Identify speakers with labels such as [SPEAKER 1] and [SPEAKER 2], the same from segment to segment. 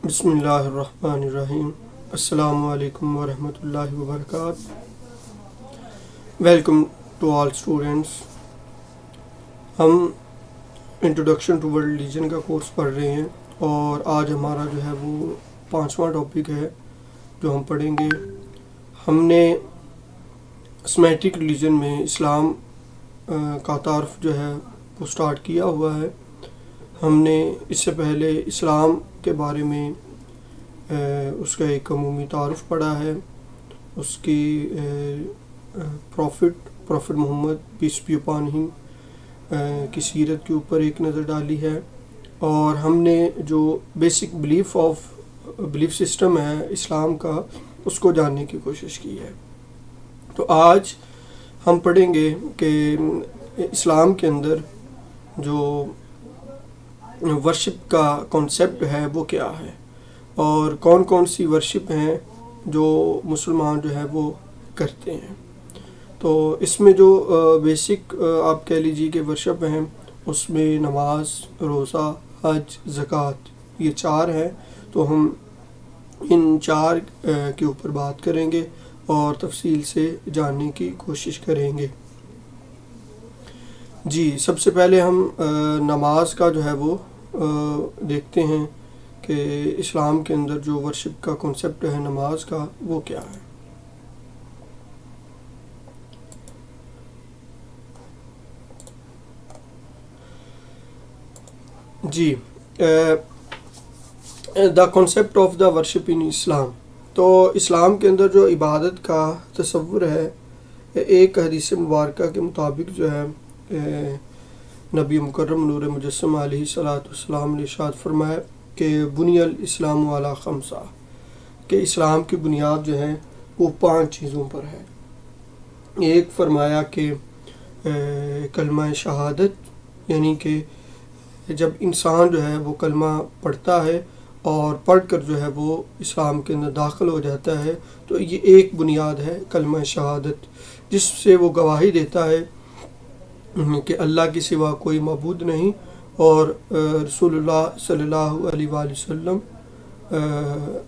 [SPEAKER 1] بسم اللہ الرحمن الرحیم۔ السلام علیکم ورحمۃ اللہ وبرکاتہ۔ Welcome to all students. ہم انٹروڈکشن ٹو ورلڈ ریلیجن کا کورس پڑھ رہے ہیں اور آج ہمارا جو ہے وہ 5واں ٹاپک ہے جو ہم پڑھیں گے۔ ہم نے سمیٹک ریلیجن میں اسلام کا تعارف جو ہے وہ سٹارٹ کیا ہوا ہے۔ ہم نے اس سے پہلے اسلام کے بارے میں اس کا ایک عمومی تعارف پڑھا ہے، اس کی prophet Muhammad peace be upon ہم کی سیرت کے اوپر ایک نظر ڈالی ہے، اور ہم نے جو بیسک بلیف سسٹم ہے اسلام کا اس کو جاننے کی کوشش کی ہے۔ تو آج ہم پڑھیں گے کہ اسلام کے اندر جو ورشپ کا کانسیپٹ ہے وہ کیا ہے، اور کون کون سی ورشپ ہیں جو مسلمان جو ہے وہ کرتے ہیں۔ تو اس میں جو بیسک آپ کہہ لیجیے کہ ورشپ ہیں، اس میں نماز، روزہ، حج، زکوٰۃ، یہ 4 ہیں۔ تو ہم ان 4 کے اوپر بات کریں گے اور تفصیل سے جاننے کی کوشش کریں گے۔ جی، سب سے پہلے ہم نماز کا جو ہے وہ دیکھتے ہیں کہ اسلام کے اندر جو ورشپ کا کنسپٹ ہے نماز کا وہ کیا ہے۔ جی، the concept of the worship in Islam. تو اسلام کے اندر جو عبادت کا تصور ہے، ایک حدیث مبارکہ کے مطابق جو ہے نبی مکرم نور مجسم علیہ السلام نے ارشاد فرمایا کہ بنی الاسلام علی 5، کہ اسلام کی بنیاد جو ہے وہ 5 چیزوں پر ہے۔ ایک فرمایا کہ کلمہ شہادت، یعنی کہ جب انسان جو ہے وہ کلمہ پڑھتا ہے اور پڑھ کر جو ہے وہ اسلام کے اندر داخل ہو جاتا ہے، تو یہ ایک بنیاد ہے کلمہ شہادت، جس سے وہ گواہی دیتا ہے کہ اللہ کے سوا کوئی معبود نہیں، اور رسول اللہ صلی اللہ علیہ وآلہ وسلم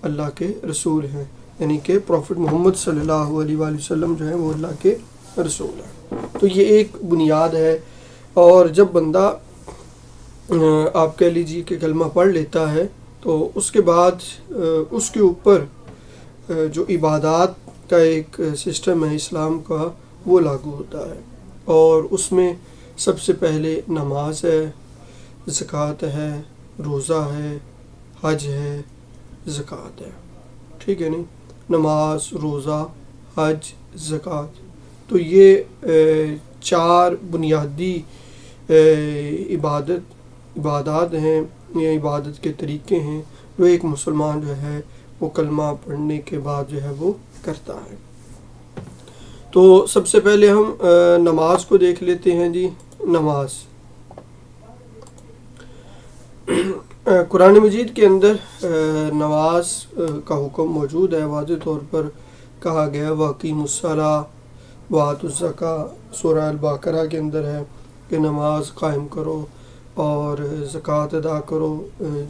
[SPEAKER 1] اللہ کے رسول ہیں، یعنی کہ پروفٹ محمد صلی اللہ علیہ وآلہ وسلم جو ہیں وہ اللہ کے رسول ہیں۔ تو یہ ایک بنیاد ہے، اور جب بندہ آپ کہہ لیجیے کہ کلمہ پڑھ لیتا ہے تو اس کے بعد اس کے اوپر جو عبادات کا ایک سسٹم ہے اسلام کا وہ لاگو ہوتا ہے، اور اس میں سب سے پہلے نماز ہے، زکوٰۃ ہے، روزہ ہے، حج ہے، زکوٰۃ ہے، ٹھیک ہے نہیں؟ نماز، روزہ، حج، زکوٰۃ، تو یہ 4 بنیادی عبادات ہیں یا عبادت کے طریقے ہیں جو ایک مسلمان جو ہے وہ کلمہ پڑھنے کے بعد جو ہے وہ کرتا ہے۔ تو سب سے پہلے ہم نماز کو دیکھ لیتے ہیں۔ جی، نماز قرآن مجید کے اندر نماز کا حکم موجود ہے، واضح طور پر کہا گیا وَأَقِیمُوا الصَّلَاةَ وَآتُوا الزَّکَاةَ، سورہ البقرہ کے اندر ہے کہ نماز قائم کرو اور زکوٰۃ ادا کرو۔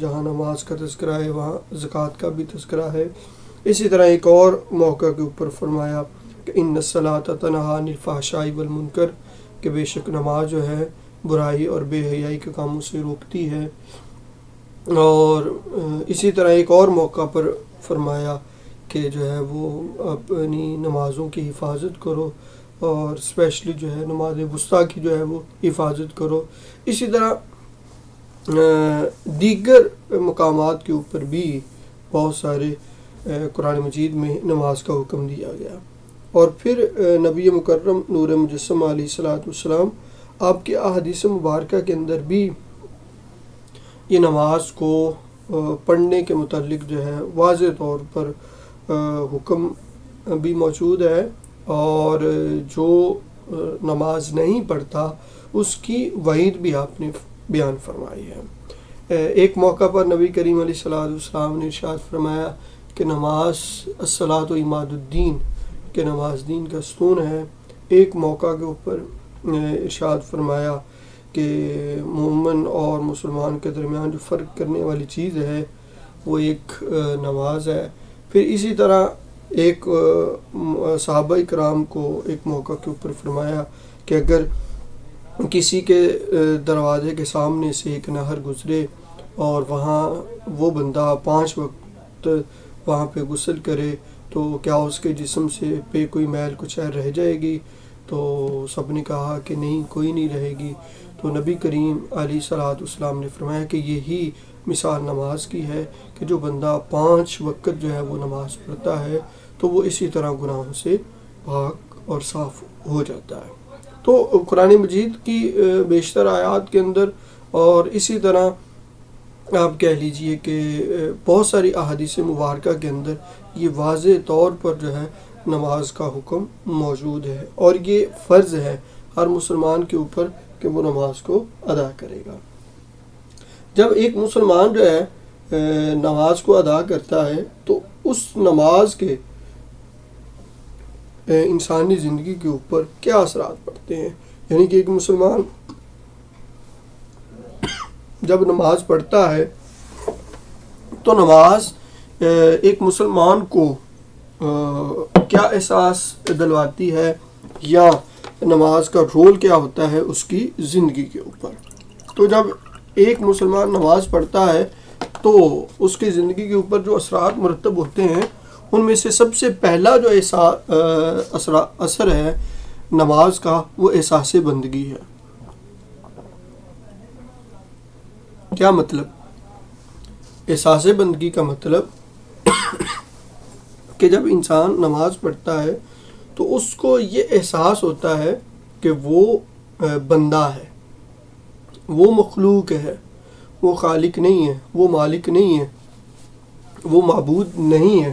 [SPEAKER 1] جہاں نماز کا تذکرہ ہے وہاں زکوٰۃ کا بھی تذکرہ ہے۔ اسی طرح ایک اور موقع کے اوپر فرمایا کہ اِنَّ الصَّلَاةَ تَنْہَىٰ عَنِ الْفَحْشَاءِ وَالْمُنکَرِ، کہ بے شک نماز جو ہے برائی اور بے حیائی کے کاموں سے روکتی ہے۔ اور اسی طرح ایک اور موقع پر فرمایا کہ جو ہے وہ اپنی نمازوں کی حفاظت کرو، اور اسپیشلی جو ہے نماز وسطیٰ کی جو ہے وہ حفاظت کرو۔ اسی طرح دیگر مقامات کے اوپر بھی بہت سارے قرآن مجید میں نماز کا حکم دیا گیا۔ اور پھر نبی مکرم نور مجسم علیہ السلام آپ کے احادیث مبارکہ کے اندر بھی یہ نماز کو پڑھنے کے متعلق جو ہے واضح طور پر حکم بھی موجود ہے، اور جو نماز نہیں پڑھتا اس کی وعید بھی آپ نے بیان فرمائی ہے۔ ایک موقع پر نبی کریم علیہ السلام نے ارشاد فرمایا کہ نماز الصلاۃ عماد الدین، کہ نماز دین کا ستون ہے۔ ایک موقع کے اوپر ارشاد فرمایا کہ مومن اور مسلمان کے درمیان جو فرق کرنے والی چیز ہے وہ ایک نماز ہے۔ پھر اسی طرح ایک صحابہ کرام کو ایک موقع کے اوپر فرمایا کہ اگر کسی کے دروازے کے سامنے سے ایک نہر گزرے اور وہاں وہ بندہ 5 وقت وہاں پہ غسل کرے تو کیا اس کے جسم سے پہ کوئی میل کچھ رہ جائے گی؟ تو سب نے کہا کہ نہیں، کوئی نہیں رہے گی۔ تو نبی کریم علیہ صلاۃ والسلام نے فرمایا کہ یہی مثال نماز کی ہے کہ جو بندہ 5 وقت جو ہے وہ نماز پڑھتا ہے تو وہ اسی طرح گناہوں سے پاک اور صاف ہو جاتا ہے۔ تو قرآن مجید کی بیشتر آیات کے اندر اور اسی طرح آپ کہہ لیجئے کہ بہت ساری احادیث مبارکہ کے اندر یہ واضح طور پر جو ہے نماز کا حکم موجود ہے، اور یہ فرض ہے ہر مسلمان کے اوپر کہ وہ نماز کو ادا کرے گا۔ جب ایک مسلمان جو ہے نماز کو ادا کرتا ہے تو اس نماز کے انسانی زندگی کے اوپر کیا اثرات پڑتے ہیں؟ یعنی کہ ایک مسلمان جب نماز پڑھتا ہے تو نماز ایک مسلمان کو کیا احساس دلواتی ہے، یا نماز کا رول کیا ہوتا ہے اس کی زندگی کے اوپر؟ تو جب ایک مسلمان نماز پڑھتا ہے تو اس کی زندگی کے اوپر جو اثرات مرتب ہوتے ہیں ان میں سے سب سے پہلا جو اثر ہے نماز کا وہ احساس بندگی ہے۔ کیا مطلب؟ احساس بندگی کا مطلب کہ جب انسان نماز پڑھتا ہے تو اس کو یہ احساس ہوتا ہے کہ وہ بندہ ہے، وہ مخلوق ہے، وہ خالق نہیں ہے، وہ مالک نہیں ہے، وہ معبود نہیں ہے۔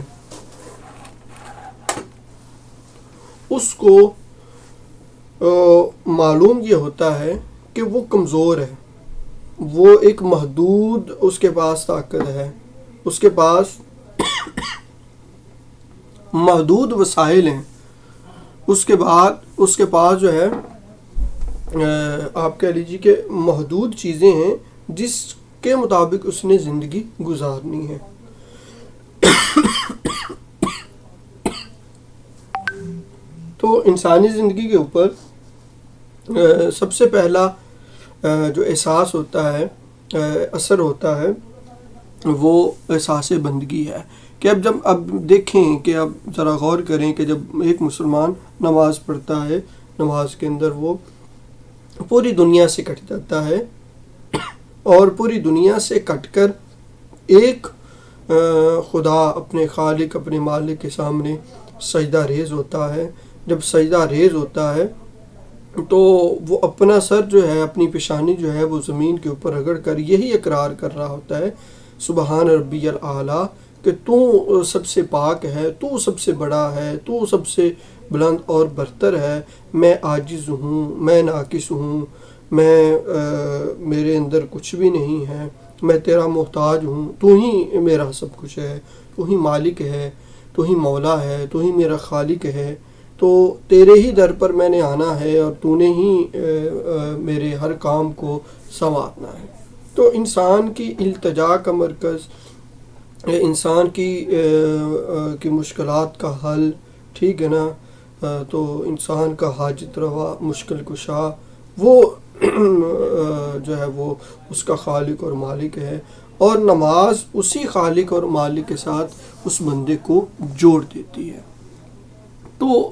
[SPEAKER 1] اس کو معلوم یہ ہوتا ہے کہ وہ کمزور ہے، وہ ایک محدود اس کے پاس طاقت ہے، اس کے پاس محدود وسائل ہیں، اس کے پاس جو ہے آپ کہہ لیجیے کہ محدود چیزیں ہیں جس کے مطابق اس نے زندگی گزارنی ہے۔ تو انسانی زندگی کے اوپر سب سے پہلا جو احساس ہوتا ہے، اثر ہوتا ہے، وہ احساس بندگی ہے۔ کہ اب دیکھیں کہ اب ذرا غور کریں کہ جب ایک مسلمان نماز پڑھتا ہے، نماز کے اندر وہ پوری دنیا سے کٹ جاتا ہے، اور پوری دنیا سے کٹ کر ایک خدا، اپنے خالق، اپنے مالک کے سامنے سجدہ ریز ہوتا ہے۔ جب سجدہ ریز ہوتا ہے تو وہ اپنا سر جو ہے، اپنی پیشانی جو ہے وہ زمین کے اوپر رگڑ کر یہی اقرار کر رہا ہوتا ہے، سبحان ربی الاعلیٰ، کہ تو سب سے پاک ہے، تو سب سے بڑا ہے، تو سب سے بلند اور برتر ہے، میں عاجز ہوں، میں ناقص ہوں، میرے اندر کچھ بھی نہیں ہے، میں تیرا محتاج ہوں، تو ہی میرا سب کچھ ہے، تو ہی مالک ہے، تو ہی مولا ہے، تو ہی میرا خالق ہے، تو تیرے ہی در پر میں نے آنا ہے اور تو نے ہی میرے ہر کام کو سنوارنا ہے۔ تو انسان کی التجا کا مرکز، انسان کی مشکلات کا حل، ٹھیک ہے نا، تو انسان کا حاجت روا، مشکل کشا، وہ جو ہے وہ اس کا خالق اور مالک ہے، اور نماز اسی خالق اور مالک کے ساتھ اس بندے کو جوڑ دیتی ہے۔ تو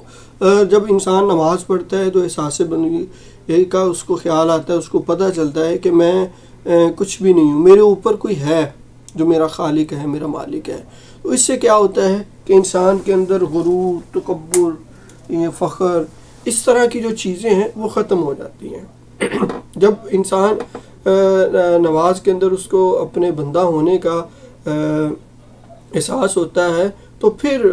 [SPEAKER 1] جب انسان نماز پڑھتا ہے تو احساس بندگی کا اس کو خیال آتا ہے، اس کو پتہ چلتا ہے کہ میں کچھ بھی نہیں ہوں، میرے اوپر کوئی ہے جو میرا خالق ہے، میرا مالک ہے۔ تو اس سے کیا ہوتا ہے کہ انسان کے اندر غرور، تکبر، فخر، اس طرح کی جو چیزیں ہیں وہ ختم ہو جاتی ہیں۔ جب انسان نماز کے اندر اس کو اپنے بندہ ہونے کا احساس ہوتا ہے تو پھر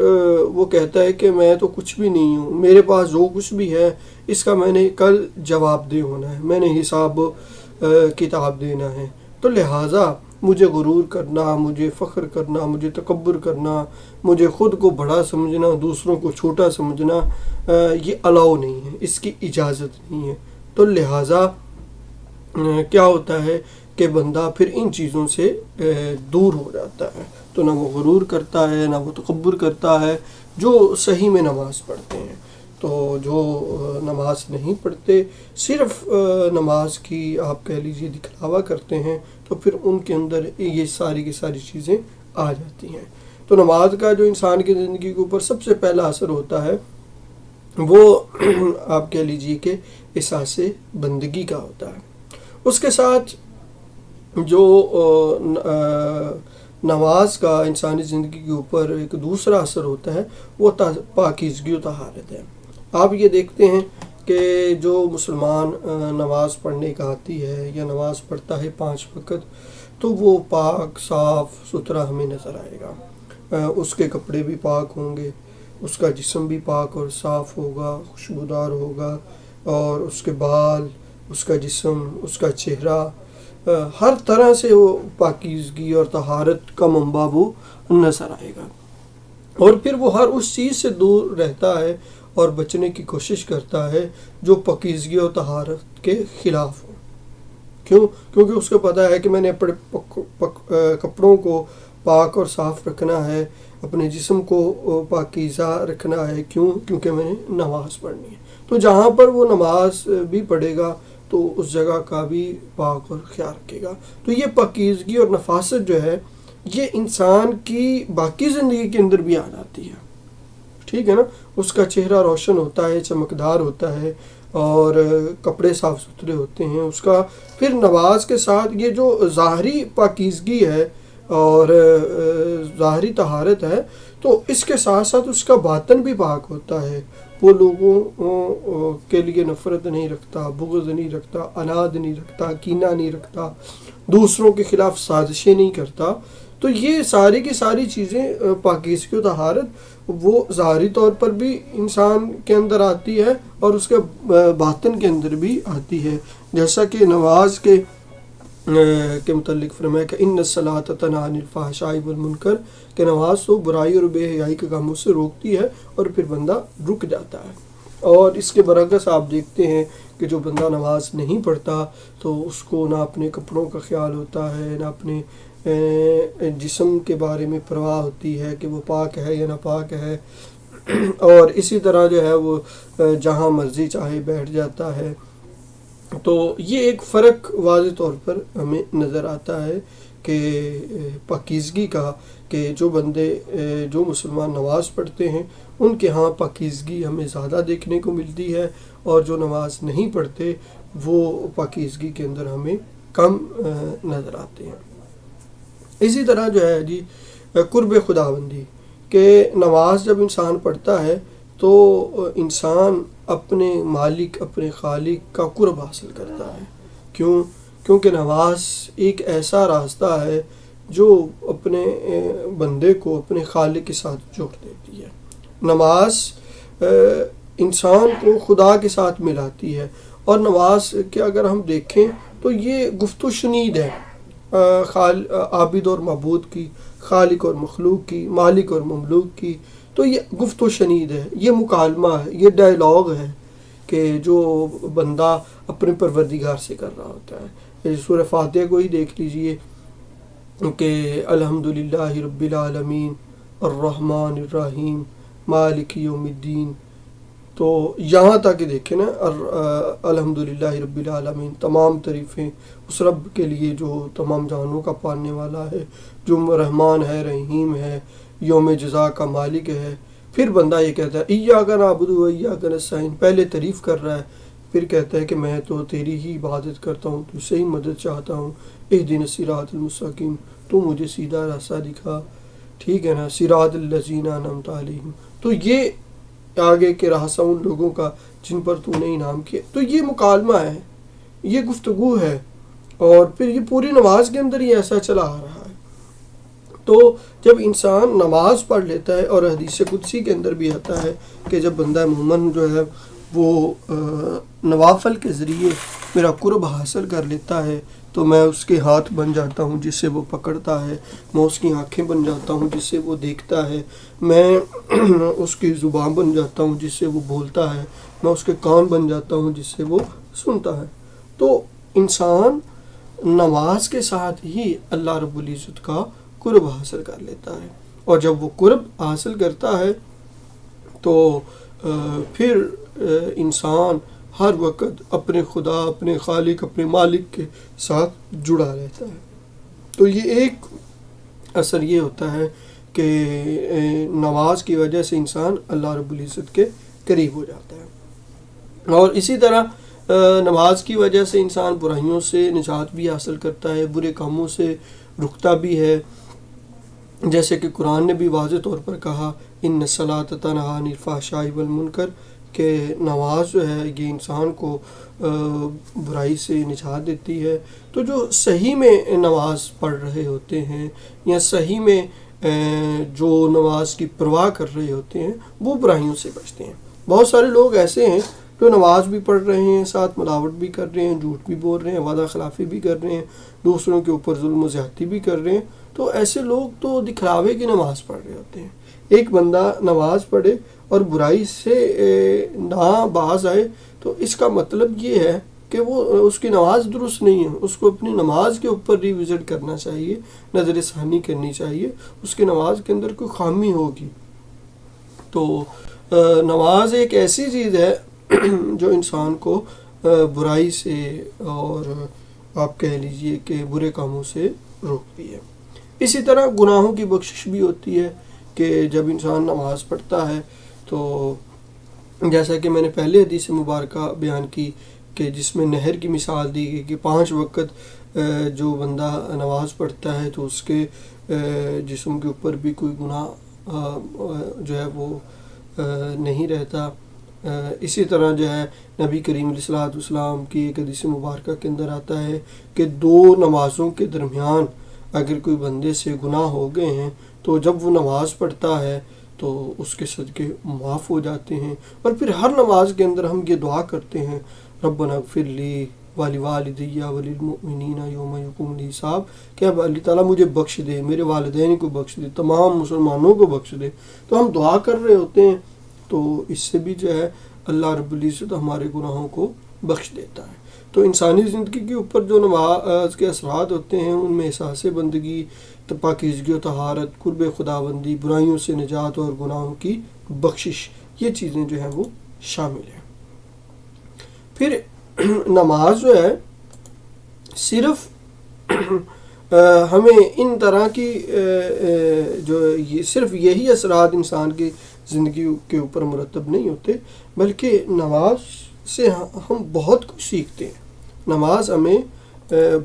[SPEAKER 1] وہ کہتا ہے کہ میں تو کچھ بھی نہیں ہوں، میرے پاس جو کچھ بھی ہے اس کا میں نے کل جواب دہ ہونا ہے، میں نے حساب کتاب دینا ہے۔ تو لہٰذا مجھے غرور کرنا، مجھے فخر کرنا، مجھے تکبر کرنا، مجھے خود کو بڑا سمجھنا، دوسروں کو چھوٹا سمجھنا، یہ الاؤ نہیں ہے، اس کی اجازت نہیں ہے۔ تو لہٰذا کیا ہوتا ہے کہ بندہ پھر ان چیزوں سے دور ہو جاتا ہے. تو نہ وہ غرور کرتا ہے، نہ وہ تکبر کرتا ہے جو صحیح میں نماز پڑھتے ہیں. تو جو نماز نہیں پڑھتے، صرف نماز کی آپ کہہ لیجیے دکھلاوا کرتے ہیں، تو پھر ان کے اندر یہ ساری کی ساری چیزیں آ جاتی ہیں. تو نماز کا جو انسان کی زندگی کے اوپر سب سے پہلا اثر ہوتا ہے وہ آپ کہہ لیجیے کہ احساس بندگی کا ہوتا ہے. اس کے ساتھ جو نماز کا انسانی زندگی کے اوپر ایک دوسرا اثر ہوتا ہے وہ پاکیزگی و طہارت ہے. آپ یہ دیکھتے ہیں کہ جو مسلمان نماز پڑھنے کا آتی ہے یا نماز پڑھتا ہے 5 وقت، تو وہ پاک صاف ستھرا ہمیں نظر آئے گا. اس کے کپڑے بھی پاک ہوں گے، اس کا جسم بھی پاک اور صاف ہوگا، خوشبودار ہوگا، اور اس کے بال، اس کا جسم، اس کا چہرہ، ہر طرح سے وہ پاکیزگی اور طہارت کا منبع وہ نظر آئے گا. اور پھر وہ ہر اس چیز سے دور رہتا ہے اور بچنے کی کوشش کرتا ہے جو پاکیزگی اور طہارت کے خلاف ہو. کیونکہ اس کو پتہ ہے کہ میں نے اپنے کپڑوں کو پاک اور صاف رکھنا ہے، اپنے جسم کو پاکیزہ رکھنا ہے. کیونکہ میں نے نماز پڑھنی ہے. تو جہاں پر وہ نماز بھی پڑھے گا تو اس جگہ کا بھی پاک اور خیال رکھے گا. تو یہ پاکیزگی اور نفاست جو ہے یہ انسان کی باقی زندگی کے اندر بھی آ جاتی ہے. ٹھیک ہے نا. اس کا چہرہ روشن ہوتا ہے، چمکدار ہوتا ہے، اور کپڑے صاف ستھرے ہوتے ہیں. اس کا پھر نماز کے ساتھ یہ جو ظاہری پاکیزگی ہے اور ظاہری طہارت ہے، تو اس کے ساتھ ساتھ اس کا باطن بھی پاک ہوتا ہے. وہ لوگوں کے لیے نفرت نہیں رکھتا، بغض نہیں رکھتا، اناد نہیں رکھتا، کینہ نہیں رکھتا، دوسروں کے خلاف سازشیں نہیں کرتا. تو یہ ساری کی ساری چیزیں پاکیزگی و طہارت وہ ظاہری طور پر بھی انسان کے اندر آتی ہے اور اس کے باطن کے اندر بھی آتی ہے. جیسا کہ نماز کے متعلق فرمایا کہ ان الصلاۃ تنہی عن الفحشاء والمنکر، کہ نماز تو برائی اور بے حیائی کے کاموں سے روکتی ہے اور پھر بندہ رک جاتا ہے. اور اس کے برعکس آپ دیکھتے ہیں کہ جو بندہ نماز نہیں پڑھتا تو اس کو نہ اپنے کپڑوں کا خیال ہوتا ہے، نہ اپنے جسم کے بارے میں پرواہ ہوتی ہے کہ وہ پاک ہے یا ناپاک ہے. اور اسی طرح جو ہے وہ جہاں مرضی چاہے بیٹھ جاتا ہے. تو یہ ایک فرق واضح طور پر ہمیں نظر آتا ہے کہ پاکیزگی کا، کہ جو مسلمان نماز پڑھتے ہیں ان کے ہاں پاکیزگی ہمیں زیادہ دیکھنے کو ملتی ہے، اور جو نماز نہیں پڑھتے وہ پاکیزگی کے اندر ہمیں کم نظر آتے ہیں. اسی طرح جو ہے جی قرب خداوندی، کہ نماز جب انسان پڑھتا ہے تو انسان اپنے مالک، اپنے خالق کا قرب حاصل کرتا ہے. کیونکہ نماز ایک ایسا راستہ ہے جو اپنے بندے کو اپنے خالق کے ساتھ جوڑ دیتی ہے. نماز انسان کو خدا کے ساتھ ملاتی ہے. اور نماز کے اگر ہم دیکھیں تو یہ گفت و شنید ہے عابد اور معبود کی، خالق اور مخلوق کی، مالک اور مملوک کی. تو یہ گفت و شنید ہے، یہ مکالمہ ہے، یہ ڈائلاگ ہے کہ جو بندہ اپنے پروردگار سے کر رہا ہوتا ہے. سورہ فاتحہ کو ہی دیکھ لیجئے کہ الحمدللہ رب العالمین الرحمن الرحیم مالک یوم الدین. تو یہاں تک کہ دیکھیں نا الحمدللہ رب العالمین، تمام تعریفیں اس رب کے لیے جو تمام جہانوں کا پالنے والا ہے، جو رحمان ہے، رحیم ہے، یوم جزا کا مالک ہے. پھر بندہ یہ کہتا ہے ایاک نعبد و ایاک نستعین، پہلے تعریف کر رہا ہے، پھر کہتا ہے کہ میں تو تیری ہی عبادت کرتا ہوں، تجھ سے ہی مدد چاہتا ہوں. اہدنا الصراط المستقیم، تو مجھے سیدھا راستہ دکھا. ٹھیک ہے نا. صراط الذین انعمت علیہم، تو یہ آگے کے راستہ ان لوگوں کا جن پر تو نے انعام کیا. تو یہ مکالمہ ہے، یہ گفتگو ہے، اور پھر یہ پوری نماز کے اندر ہی ایسا چلا آ رہا ہے. تو جب انسان نماز پڑھ لیتا ہے، اور حدیث قدسی کے اندر بھی آتا ہے کہ جب بندہ مومن جو ہے وہ نوافل کے ذریعے میرا قرب حاصل کر لیتا ہے تو میں اس کے ہاتھ بن جاتا ہوں جس سے وہ پکڑتا ہے، میں اس کی آنکھیں بن جاتا ہوں جس سے وہ دیکھتا ہے، میں اس کی زبان بن جاتا ہوں جس سے وہ بولتا ہے، میں اس کے کان بن جاتا ہوں جس سے وہ سنتا ہے. تو انسان نماز کے ساتھ ہی اللہ رب العزت کا قرب حاصل کر لیتا ہے، اور جب وہ قرب حاصل کرتا ہے تو پھر انسان ہر وقت اپنے خدا، اپنے خالق، اپنے مالک کے ساتھ جڑا رہتا ہے۔ تو یہ ایک اثر یہ ہوتا ہے کہ نماز کی وجہ سے انسان اللہ رب العزت کے قریب ہو جاتا ہے، اور اسی طرح نماز کی وجہ سے انسان برائیوں سے نجات بھی حاصل کرتا ہے، برے کاموں سے رکتا بھی ہے، جیسے کہ قرآن نے بھی واضح طور پر کہا ان الصلاۃ تنہی عن الفحشاء والمنکر، کہ نماز جو ہے یہ انسان کو برائی سے نجات دیتی ہے۔ تو جو صحیح میں نماز پڑھ رہے ہوتے ہیں یا صحیح میں جو نماز کی پرواہ کر رہے ہوتے ہیں وہ برائیوں سے بچتے ہیں۔ بہت سارے لوگ ایسے ہیں جو نماز بھی پڑھ رہے ہیں، ساتھ ملاوٹ بھی کر رہے ہیں، جھوٹ بھی بول رہے ہیں، وعدہ خلافی بھی کر رہے ہیں، دوسروں کے اوپر ظلم و زیادتی بھی کر رہے ہیں۔ تو ایسے لوگ تو دکھلاوے کی نماز پڑھ رہے ہوتے ہیں۔ ایک بندہ نماز پڑھے اور برائی سے نہ باز آئے تو اس کا مطلب یہ ہے کہ وہ اس کی نماز درست نہیں ہے، اس کو اپنی نماز کے اوپر ریوزٹ کرنا چاہیے، نظر ثانی کرنی چاہیے، اس کی نماز کے اندر کوئی خامی ہوگی۔ تو نماز ایک ایسی چیز ہے جو انسان کو برائی سے اور آپ کہہ لیجئے کہ برے کاموں سے روکتی ہے۔ اسی طرح گناہوں کی بخشش بھی ہوتی ہے کہ جب انسان نماز پڑھتا ہے تو جیسا کہ میں نے پہلے حدیث مبارکہ بیان کی کہ جس میں نہر کی مثال دی گئی کہ 5 وقت جو بندہ نماز پڑھتا ہے تو اس کے جسم کے اوپر بھی کوئی گناہ جو ہے وہ نہیں رہتا۔ اسی طرح جو ہے نبی کریم علیہ الصلوۃ والسلام کی ایک حدیث مبارکہ کے اندر آتا ہے کہ 2 نمازوں کے درمیان اگر کوئی بندے سے گناہ ہو گئے ہیں تو جب وہ نماز پڑھتا ہے تو اس کے صدقے معاف ہو جاتے ہیں۔ اور پھر ہر نماز کے اندر ہم یہ دعا کرتے ہیں ربنا اغفر لی ولوالدی وللمؤمنین یوم یقوم الحساب، کہ اب اللہ تعالیٰ مجھے بخش دے، میرے والدین کو بخش دے، تمام مسلمانوں کو بخش دے۔ تو ہم دعا کر رہے ہوتے ہیں تو اس سے بھی جو ہے اللہ رب العزت ہمارے گناہوں کو بخش دیتا ہے۔ تو انسانی زندگی کے اوپر جو نماز کے اثرات ہوتے ہیں ان میں احساس بندگی، پاکیزگی و طہارت، قرب خداوندی، برائیوں سے نجات اور گناہوں کی بخشش، یہ چیزیں جو ہیں وہ شامل ہیں۔ پھر نماز جو ہے صرف ہمیں ان طرح کی جو صرف یہی اثرات انسان کی زندگی کے اوپر مرتب نہیں ہوتے، بلکہ نماز سے ہم بہت کچھ سیکھتے ہیں۔ نماز ہمیں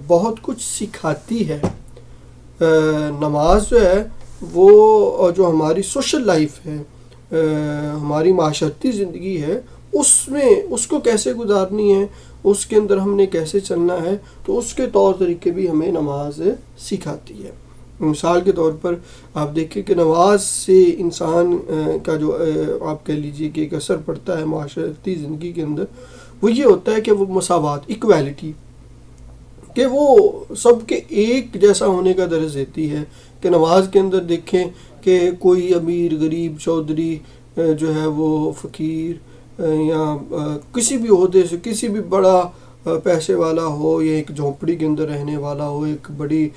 [SPEAKER 1] بہت کچھ سکھاتی ہے۔ نماز جو ہے وہ جو ہماری سوشل لائف ہے، ہماری معاشرتی زندگی ہے، اس کو کیسے گزارنی ہے، اس کے اندر ہم نے کیسے چلنا ہے، تو اس کے طور طریقے بھی ہمیں نماز سکھاتی ہے۔ مثال کے طور پر آپ دیکھیں کہ نماز سے انسان کا جو آپ کہہ لیجئے کہ ایک اثر پڑتا ہے معاشرتی زندگی کے اندر، وہ یہ ہوتا ہے کہ وہ مساوات، ایکویلٹی، کہ وہ سب کے ایک جیسا ہونے کا درس دیتی ہے۔ کہ نماز کے اندر دیکھیں کہ کوئی امیر، غریب، چودھری جو ہے وہ فقیر یا کسی بھی عہدے سے، کسی بھی بڑا پیسے والا ہو یا ایک جھونپڑی کے اندر رہنے والا ہو، ایک بڑی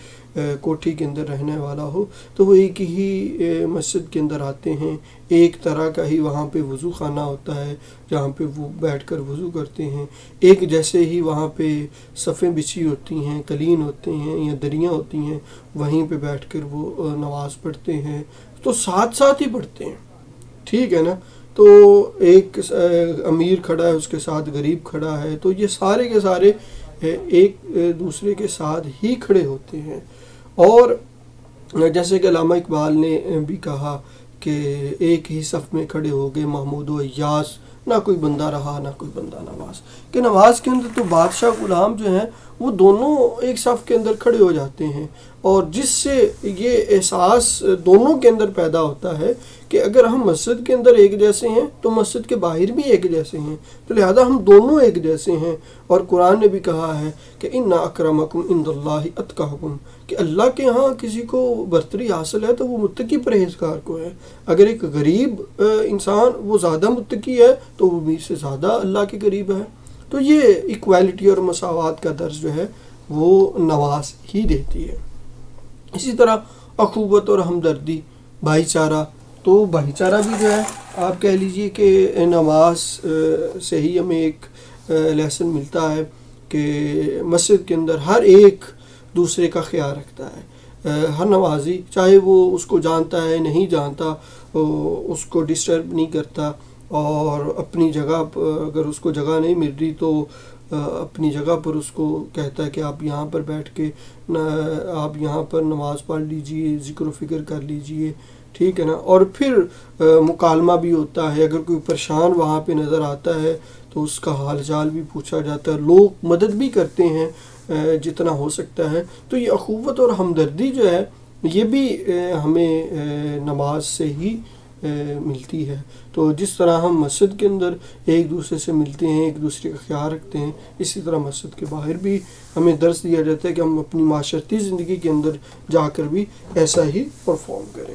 [SPEAKER 1] کوٹھی کے اندر رہنے والا ہو، تو وہ ایک ہی مسجد کے اندر آتے ہیں، ایک طرح کا ہی وہاں پہ وضو خانہ ہوتا ہے جہاں پہ وہ بیٹھ کر وضو کرتے ہیں، ایک جیسے ہی وہاں پہ صفیں بچھی ہوتی ہیں، قلین ہوتے ہیں یا دریاں ہوتی ہیں، وہیں پہ بیٹھ کر وہ نماز پڑھتے ہیں، تو ساتھ ساتھ ہی پڑھتے ہیں، ٹھیک ہے نا۔ تو ایک امیر کھڑا ہے، اس کے ساتھ غریب کھڑا ہے، تو یہ سارے کے سارے ایک دوسرے کے ساتھ ہی کھڑے ہوتے ہیں۔ اور جیسے کہ علامہ اقبال نے بھی کہا کہ ایک ہی صف میں کھڑے ہو گئے محمود و ایاس، نہ کوئی بندہ رہا نہ کوئی بندہ نواز۔ کہ نماز کے اندر تو بادشاہ غلام جو ہیں وہ دونوں ایک صف کے اندر کھڑے ہو جاتے ہیں، اور جس سے یہ احساس دونوں کے اندر پیدا ہوتا ہے کہ اگر ہم مسجد کے اندر ایک جیسے ہیں تو مسجد کے باہر بھی ایک جیسے ہیں، تو لہذا ہم دونوں ایک جیسے ہیں۔ اور قرآن نے بھی کہا ہے کہ ان اکرمکم عند اللہ اتقاکم، کہ اللہ کے ہاں کسی کو برتری حاصل ہے تو وہ متقی پرہیزگار کو ہے۔ اگر ایک غریب انسان وہ زیادہ متقی ہے تو وہ بھی سے زیادہ اللہ کے قریب ہے۔ تو یہ ایکویلٹی اور مساوات کا درس جو ہے وہ نماز ہی دیتی ہے۔ اسی طرح اخوت اور ہمدردی، بھائی چارہ، تو بھائی چارہ بھی جو ہے آپ کہہ لیجئے کہ نماز سے ہی ہمیں ایک لیسن ملتا ہے کہ مسجد کے اندر ہر ایک دوسرے کا خیال رکھتا ہے۔ ہر نمازی چاہے وہ اس کو جانتا ہے نہیں جانتا، اس کو ڈسٹرب نہیں کرتا، اور اپنی جگہ اگر اس کو جگہ نہیں مل رہی تو اپنی جگہ پر اس کو کہتا ہے کہ آپ یہاں پر بیٹھ کے آپ یہاں پر نماز پڑھ لیجئے، ذکر و فکر کر لیجئے، ٹھیک ہے نا۔ اور پھر مکالمہ بھی ہوتا ہے، اگر کوئی پریشان وہاں پہ نظر آتا ہے تو اس کا حال چال بھی پوچھا جاتا ہے، لوگ مدد بھی کرتے ہیں جتنا ہو سکتا ہے۔ تو یہ اخوت اور ہمدردی جو ہے یہ بھی ہمیں نماز سے ہی ملتی ہے۔ تو جس طرح ہم مسجد کے اندر ایک دوسرے سے ملتے ہیں، ایک دوسرے کا خیال رکھتے ہیں، اسی طرح مسجد کے باہر بھی ہمیں درس دیا جاتا ہے کہ ہم اپنی معاشرتی زندگی کے اندر جا کر بھی ایسا ہی پرفارم کریں۔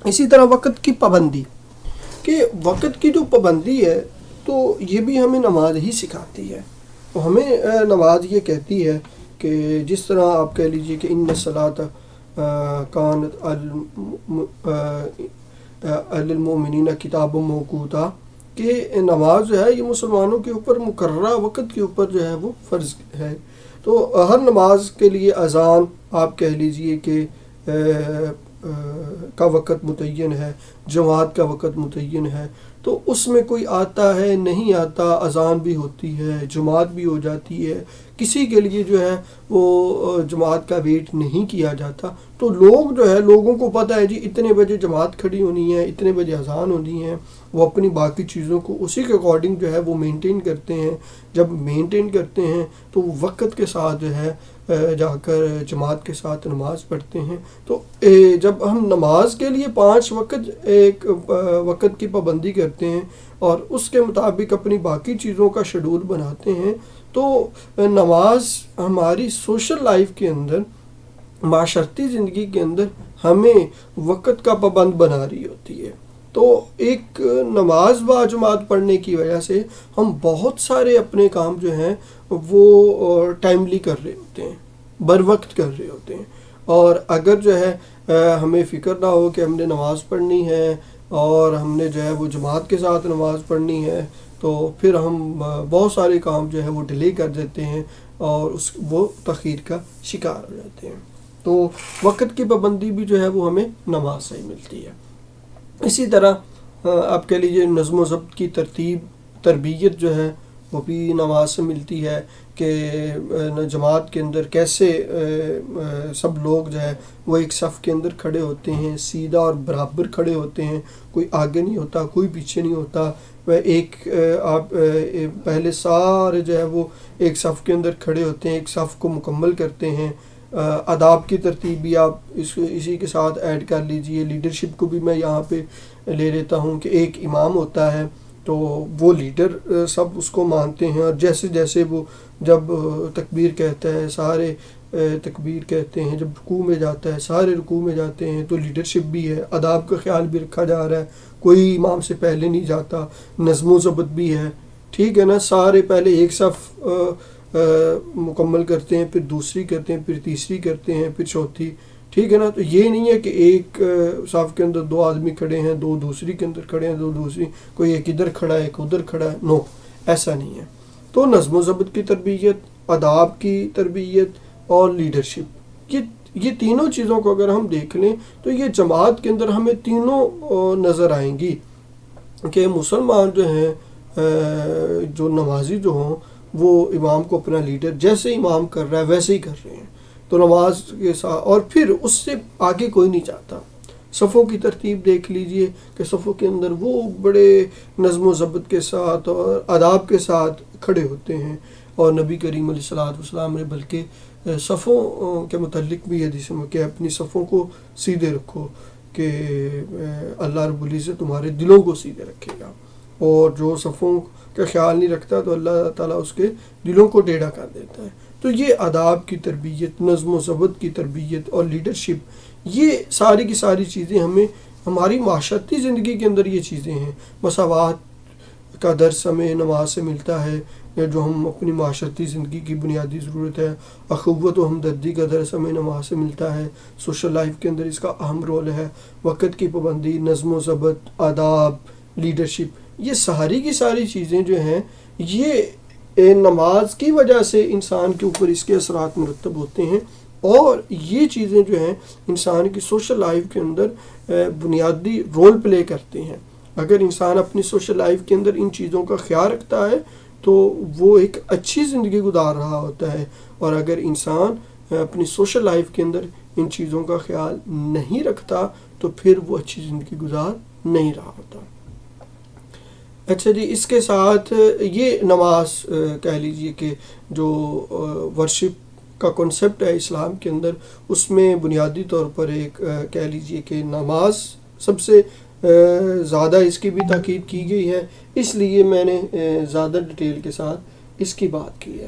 [SPEAKER 1] اسی طرح وقت کی پابندی، کہ وقت کی جو پابندی ہے تو یہ بھی ہمیں نماز ہی سکھاتی ہے۔ تو ہمیں نماز یہ کہتی ہے کہ جس طرح آپ کہہ لیجئے کہ ان الصلاۃ کانت علی المؤمنین کتاب موقوتا، کہ نماز جو ہے یہ مسلمانوں کے اوپر مقررہ وقت کے اوپر جو ہے وہ فرض ہے۔ تو ہر نماز کے لیے اذان آپ کہہ لیجئے کہ کا وقت متعین ہے، جماعت کا وقت متعین ہے، تو اس میں کوئی آتا ہے نہیں آتا، اذان بھی ہوتی ہے، جماعت بھی ہو جاتی ہے، کسی کے لیے جو ہے وہ جماعت کا ویٹ نہیں کیا جاتا۔ تو لوگ جو ہے، لوگوں کو پتہ ہے جی اتنے بجے جماعت کھڑی ہونی ہے، اتنے بجے اذان ہونی ہے، وہ اپنی باقی چیزوں کو اسی کے اکارڈنگ جو ہے وہ مینٹین کرتے ہیں۔ جب مینٹین کرتے ہیں تو وہ وقت کے ساتھ جو ہے جا کر جماعت کے ساتھ نماز پڑھتے ہیں۔ تو جب ہم نماز کے لیے 5 وقت ایک وقت کی پابندی کرتے ہیں اور اس کے مطابق اپنی باقی چیزوں کا شیڈول بناتے ہیں، تو نماز ہماری سوشل لائف کے اندر، معاشرتی زندگی کے اندر ہمیں وقت کا پابند بنا رہی ہوتی ہے۔ تو ایک نماز با جماعت پڑھنے کی وجہ سے ہم بہت سارے اپنے کام جو ہیں وہ ٹائملی کر رہے ہوتے ہیں، بر وقت کر رہے ہوتے ہیں۔ اور اگر جو ہے ہمیں فکر نہ ہو کہ ہم نے نماز پڑھنی ہے اور ہم نے جو ہے وہ جماعت کے ساتھ نماز پڑھنی ہے، تو پھر ہم بہت سارے کام جو ہے وہ ڈیلے کر دیتے ہیں اور وہ تاخیر کا شکار ہو جاتے ہیں۔ تو وقت کی پابندی بھی جو ہے وہ ہمیں نماز سے ہی ملتی ہے۔ اسی طرح آپ کہہ لیجئے نظم و ضبط کی تربیت جو ہے وہ بھی نماز سے ملتی ہے، کہ جماعت کے اندر کیسے سب لوگ جو ہے وہ ایک صف کے اندر کھڑے ہوتے ہیں، سیدھا اور برابر کھڑے ہوتے ہیں، کوئی آگے نہیں ہوتا، کوئی پیچھے نہیں ہوتا۔ وہ آپ پہلے سارے جو ہے وہ ایک صف کے اندر کھڑے ہوتے ہیں، ایک صف کو مکمل کرتے ہیں۔ آداب کی ترتیب بھی آپ اسی کے ساتھ ایڈ کر لیجئے۔ لیڈرشپ کو بھی میں یہاں پہ لے لیتا ہوں کہ ایک امام ہوتا ہے تو وہ لیڈر سب اس کو مانتے ہیں، اور جیسے جیسے وہ جب تکبیر کہتا ہے سارے تکبیر کہتے ہیں، جب رکوع میں جاتا ہے سارے رکوع میں جاتے ہیں، تو لیڈرشپ بھی ہے، آداب کا خیال بھی رکھا جا رہا ہے، کوئی امام سے پہلے نہیں جاتا، نظم و ضبط بھی ہے، ٹھیک ہے نا۔ سارے پہلے ایک صف مکمل کرتے ہیں، پھر دوسری کرتے ہیں، پھر تیسری کرتے ہیں، پھر چوتھی، ٹھیک ہے نا۔ تو یہ نہیں ہے کہ ایک صف کے اندر 2 آدمی کھڑے ہیں، 2 دوسری کے اندر کھڑے ہیں، 2 دوسری، کوئی ایک ادھر کھڑا ہے ایک ادھر کھڑا ہے، نو، ایسا نہیں ہے۔ تو نظم و ضبط کی تربیت، آداب کی تربیت اور لیڈرشپ، یہ تینوں چیزوں کو اگر ہم دیکھ لیں تو یہ جماعت کے اندر ہمیں تینوں نظر آئیں گی، کہ مسلمان جو ہیں جو نمازی جو ہوں وہ امام کو اپنا لیڈر جیسے امام کر رہا ہے ویسے ہی کر رہے ہیں، تو نماز کے ساتھ، اور پھر اس سے آگے کوئی نہیں چاہتا۔ صفوں کی ترتیب دیکھ لیجئے کہ صفوں کے اندر وہ بڑے نظم و ضبط کے ساتھ اور آداب کے ساتھ کھڑے ہوتے ہیں، اور نبی کریم علیہ الصلوۃ والسلام نے بلکہ صفوں کے متعلق بھی حدیث میں کہ اپنی صفوں کو سیدھے رکھو کہ اللہ رب العزت تمہارے دلوں کو سیدھے رکھے گا، اور جو صفوں کا خیال نہیں رکھتا تو اللہ تعالیٰ اس کے دلوں کو ٹیڑھا کر دیتا ہے۔ تو یہ آداب کی تربیت، نظم و ضبط کی تربیت اور لیڈرشپ، یہ ساری کی ساری چیزیں ہمیں ہماری معاشرتی زندگی کے اندر یہ چیزیں ہیں۔ مساوات کا درس ہمیں نماز سے ملتا ہے، جو ہم اپنی معاشرتی زندگی کی بنیادی ضرورت ہے. اخوت و ہمدردی کا درس ہمیں نماز سے ملتا ہے. سوشل لائف کے اندر اس کا اہم رول ہے. وقت کی پابندی، نظم و ضبط، آداب، لیڈرشپ، یہ ساری کی ساری چیزیں جو ہیں یہ نماز کی وجہ سے انسان کے اوپر اس کے اثرات مرتب ہوتے ہیں. اور یہ چیزیں جو ہیں انسان کی سوشل لائف کے اندر بنیادی رول پلے کرتے ہیں. اگر انسان اپنی سوشل لائف کے اندر ان چیزوں کا خیال رکھتا ہے تو وہ ایک اچھی زندگی گزار رہا ہوتا ہے. اور اگر انسان اپنی سوشل لائف کے اندر ان چیزوں کا خیال نہیں رکھتا تو پھر وہ اچھی زندگی گزار نہیں رہا ہوتا. اچھا جی، اس کے ساتھ یہ نماز کہہ لیجئے کہ جو ورشپ کا کنسپٹ ہے اسلام کے اندر، اس میں بنیادی طور پر ایک کہہ لیجئے کہ نماز سب سے زیادہ اس کی بھی تاکید کی گئی ہے، اس لیے میں نے زیادہ ڈیٹیل کے ساتھ اس کی بات کی ہے.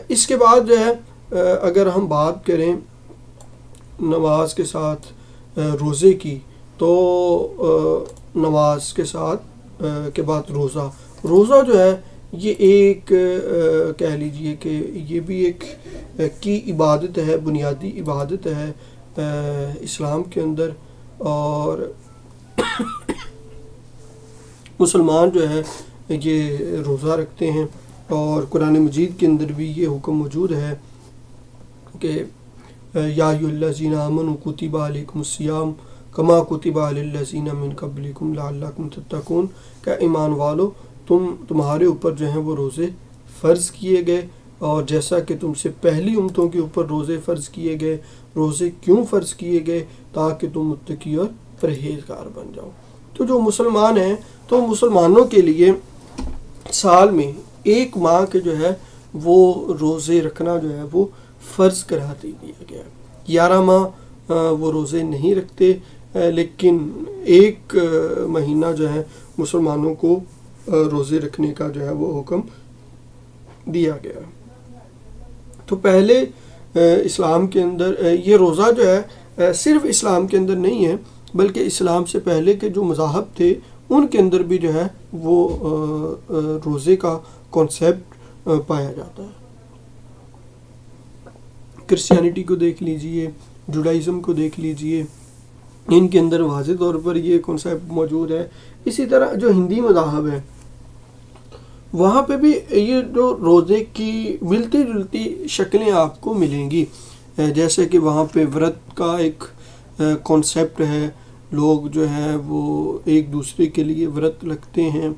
[SPEAKER 1] اس کے بعد جو ہے اگر ہم بات کریں نماز کے ساتھ روزے کی، تو نماز کے ساتھ کے بعد روزہ جو ہے یہ ایک کہہ لیجئے کہ یہ بھی ایک کی عبادت ہے، بنیادی عبادت ہے اسلام کے اندر. اور مسلمان جو ہے یہ روزہ رکھتے ہیں، اور قرآن مجید کے اندر بھی یہ حکم موجود ہے کہ یا ایھا الذین آمنوا کتب علیکم الصیام کما کتب علی الذین من قبلکم لعلکم تتقون، کہ ایمان والو تمہارے اوپر جو ہیں وہ روزے فرض کیے گئے، اور جیسا کہ تم سے پہلی امتوں کے اوپر روزے فرض کیے گئے. روزے کیوں فرض کیے گئے؟ تاکہ تم متقی اور پرہیزگار بن جاؤ. تو جو مسلمان ہیں تو مسلمانوں کے لیے سال میں ایک ماہ کے جو ہے وہ روزے رکھنا جو ہے وہ فرض قرار دے دیا گیا. 11 ماہ وہ روزے نہیں رکھتے، لیکن ایک مہینہ جو ہے مسلمانوں کو روزے رکھنے کا جو ہے وہ حکم دیا گیا. تو پہلے اسلام کے اندر یہ روزہ جو ہے صرف اسلام کے اندر نہیں ہے، بلکہ اسلام سے پہلے کے جو مذاہب تھے ان کے اندر بھی جو ہے وہ روزے کا کانسیپٹ پایا جاتا ہے. کرسچینٹی کو دیکھ لیجئے، جوڈائزم کو دیکھ لیجئے، ان کے اندر واضح طور پر یہ کانسیپٹ موجود ہے. اسی طرح جو ہندی مذاہب ہے وہاں پہ بھی یہ جو روزے کی ملتی جلتی شکلیں آپ کو ملیں گی. جیسے کہ وہاں پہ ورت کا ایک کانسیپٹ ہے، لوگ جو ہے وہ ایک دوسرے کے لیے ورت رکھتے ہیں،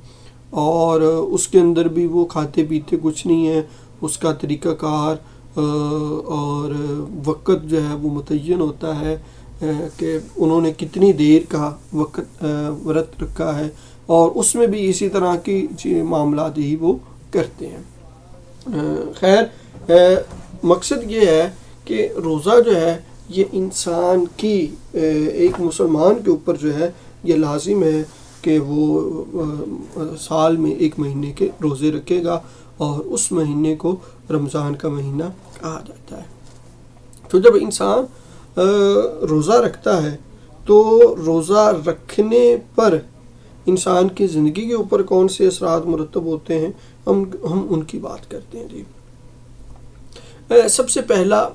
[SPEAKER 1] اور اس کے اندر بھی وہ کھاتے پیتے کچھ نہیں ہے. اس کا طریقہ کار اور وقت جو ہے وہ متعین ہوتا ہے کہ انہوں نے کتنی دیر کا وقت ورت رکھا ہے، اور اس میں بھی اسی طرح کی معاملات ہی وہ کرتے ہیں. خیر، مقصد یہ ہے کہ روزہ جو ہے یہ انسان کی ایک مسلمان کے اوپر جو ہے یہ لازم ہے کہ وہ سال میں ایک مہینے کے روزے رکھے گا، اور اس مہینے کو رمضان کا مہینہ کہا جاتا ہے. تو جب انسان روزہ رکھتا ہے تو روزہ رکھنے پر انسان کی زندگی کے اوپر کون سے اثرات مرتب ہوتے ہیں، ہم ان کی بات کرتے ہیں. جی، سب سے پہلا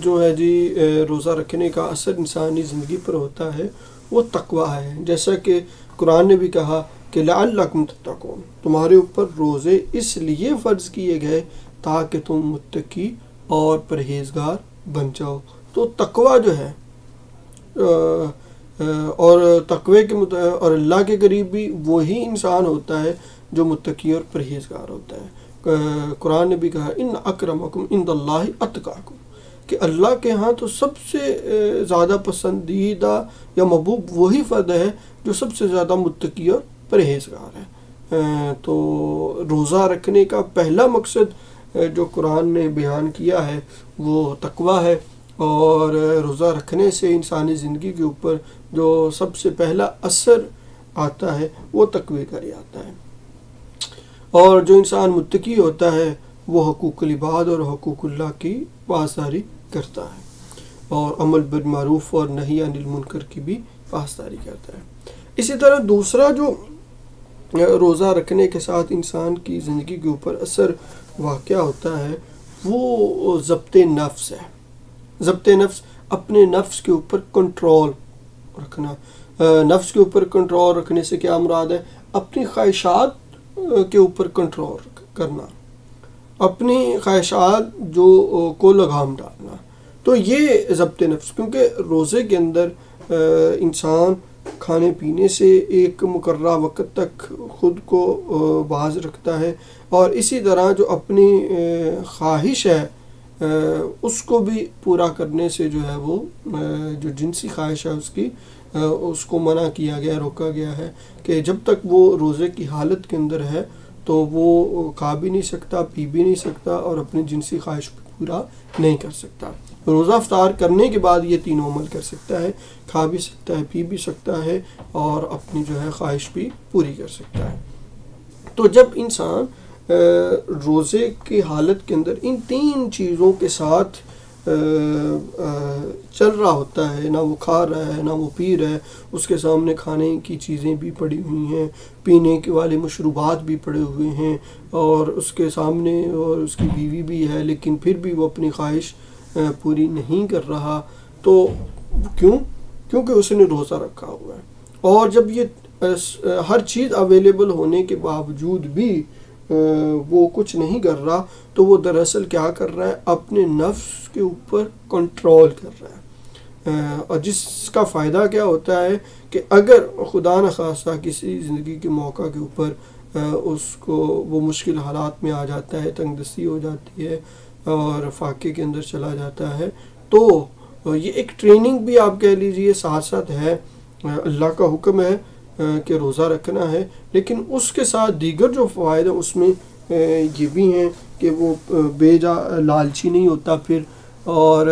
[SPEAKER 1] جو ہے جی روزہ رکھنے کا اثر انسانی زندگی پر ہوتا ہے وہ تقویٰ ہے. جیسا کہ قرآن نے بھی کہا کہ لعلکم تتقون، تمہارے اوپر روزے اس لیے فرض کیے گئے تاکہ تم متقی اور پرہیزگار بن جاؤ. تو تقویٰ جو ہے اور تقوی کے اور اللہ کے قریب بھی وہی انسان ہوتا ہے جو متقی اور پرہیزگار ہوتا ہے. قرآن نے بھی کہا ان اکرمکم عند اللہ اتقاکم، کہ اللہ کے ہاں تو سب سے زیادہ پسندیدہ یا محبوب وہی فرد ہے جو سب سے زیادہ متقی اور پرہیزگار ہے. تو روزہ رکھنے کا پہلا مقصد جو قرآن نے بیان کیا ہے وہ تقویٰ ہے، اور روزہ رکھنے سے انسانی زندگی کے اوپر جو سب سے پہلا اثر آتا ہے وہ تقوی کا ہی آتا ہے. اور جو انسان متقی ہوتا ہے وہ حقوق العباد اور حقوق اللہ کی پاسداری کرتا ہے، اور عمل بالمعروف اور نہی عن المنکر کی بھی پاسداری کرتا ہے. اسی طرح دوسرا جو روزہ رکھنے کے ساتھ انسان کی زندگی کے اوپر اثر واقع ہوتا ہے وہ ضبط نفس ہے. ضبط نفس، اپنے نفس کے اوپر کنٹرول رکھنا. نفس کے اوپر کنٹرول رکھنے سے کیا مراد ہے؟ اپنی خواہشات کے اوپر کنٹرول کرنا، اپنی خواہشات کو لگام ڈالنا. تو یہ ضبط نفس، کیونکہ روزے کے اندر انسان کھانے پینے سے ایک مقررہ وقت تک خود کو باز رکھتا ہے، اور اسی طرح جو اپنی خواہش ہے اس کو بھی پورا کرنے سے جو ہے وہ جو جنسی خواہش ہے اس کو منع کیا گیا، روکا گیا ہے کہ جب تک وہ روزے کی حالت کے اندر ہے تو وہ کھا بھی نہیں سکتا، پی بھی نہیں سکتا، اور اپنی جنسی خواہش کو پورا نہیں کر سکتا. روزہ افطار کرنے کے بعد یہ تینوں عمل کر سکتا ہے، کھا بھی سکتا ہے، پی بھی سکتا ہے، اور اپنی جو ہے خواہش بھی پوری کر سکتا ہے. تو جب انسان روزے کی حالت کے اندر ان تین چیزوں کے ساتھ چل رہا ہوتا ہے، نہ وہ کھا رہا ہے نہ وہ پی رہا ہے، اس کے سامنے کھانے کی چیزیں بھی پڑی ہوئی ہیں، پینے کے والے مشروبات بھی پڑے ہوئے ہیں، اور اس کے سامنے اور اس کی بیوی بھی ہے، لیکن پھر بھی وہ اپنی خواہش پوری نہیں کر رہا. تو کیونکہ اس نے روزہ رکھا ہوا ہے. اور جب یہ ہر چیز اویلیبل ہونے کے باوجود بھی وہ کچھ نہیں کر رہا، تو وہ دراصل کیا کر رہا ہے؟ اپنے نفس کے اوپر کنٹرول کر رہا ہے. اور جس کا فائدہ کیا ہوتا ہے کہ اگر خدا نخواستہ کسی زندگی کے موقع کے اوپر اس کو وہ مشکل حالات میں آ جاتا ہے، تنگ دستی ہو جاتی ہے اور فاقے کے اندر چلا جاتا ہے، تو یہ ایک ٹریننگ بھی آپ کہہ لیجئے ساتھ ساتھ ہے. اللہ کا حکم ہے کہ روزہ رکھنا ہے، لیکن اس کے ساتھ دیگر جو فوائد ہیں اس میں یہ بھی ہیں کہ وہ بے جا لالچی نہیں ہوتا پھر. اور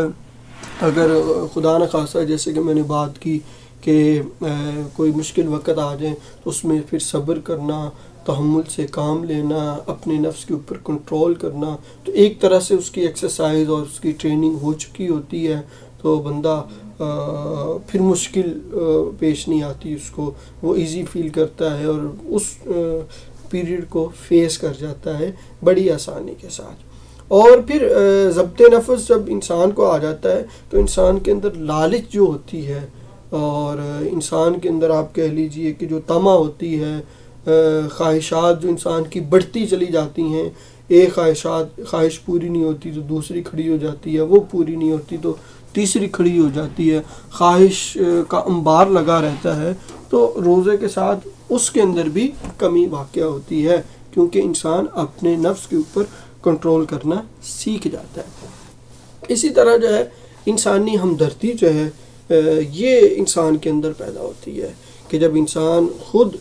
[SPEAKER 1] اگر خدا نخواستہ جیسے کہ میں نے بات کی کہ کوئی مشکل وقت آ جائے تو اس میں پھر صبر کرنا، تحمل سے کام لینا، اپنے نفس کے اوپر کنٹرول کرنا، تو ایک طرح سے اس کی ایکسرسائز اور اس کی ٹریننگ ہو چکی ہوتی ہے، تو بندہ پھر مشکل پیش نہیں آتی اس کو، وہ ایزی فیل کرتا ہے اور اس پیریڈ کو فیس کر جاتا ہے بڑی آسانی کے ساتھ. اور پھر ضبط نفس جب انسان کو آ جاتا ہے تو انسان کے اندر لالچ جو ہوتی ہے، اور انسان کے اندر آپ کہہ لیجئے کہ جو طمع ہوتی ہے، خواہشات جو انسان کی بڑھتی چلی جاتی ہیں، ایک خواہش پوری نہیں ہوتی تو دوسری کھڑی ہو جاتی ہے، وہ پوری نہیں ہوتی تو تیسری کھڑی ہو جاتی ہے، خواہش کا انبار لگا رہتا ہے. تو روزے کے ساتھ اس کے اندر بھی کمی واقع ہوتی ہے، کیونکہ انسان اپنے نفس کے اوپر کنٹرول کرنا سیکھ جاتا ہے. اسی طرح جو ہے انسانی ہمدردی جو ہے یہ انسان کے اندر پیدا ہوتی ہے کہ جب انسان خود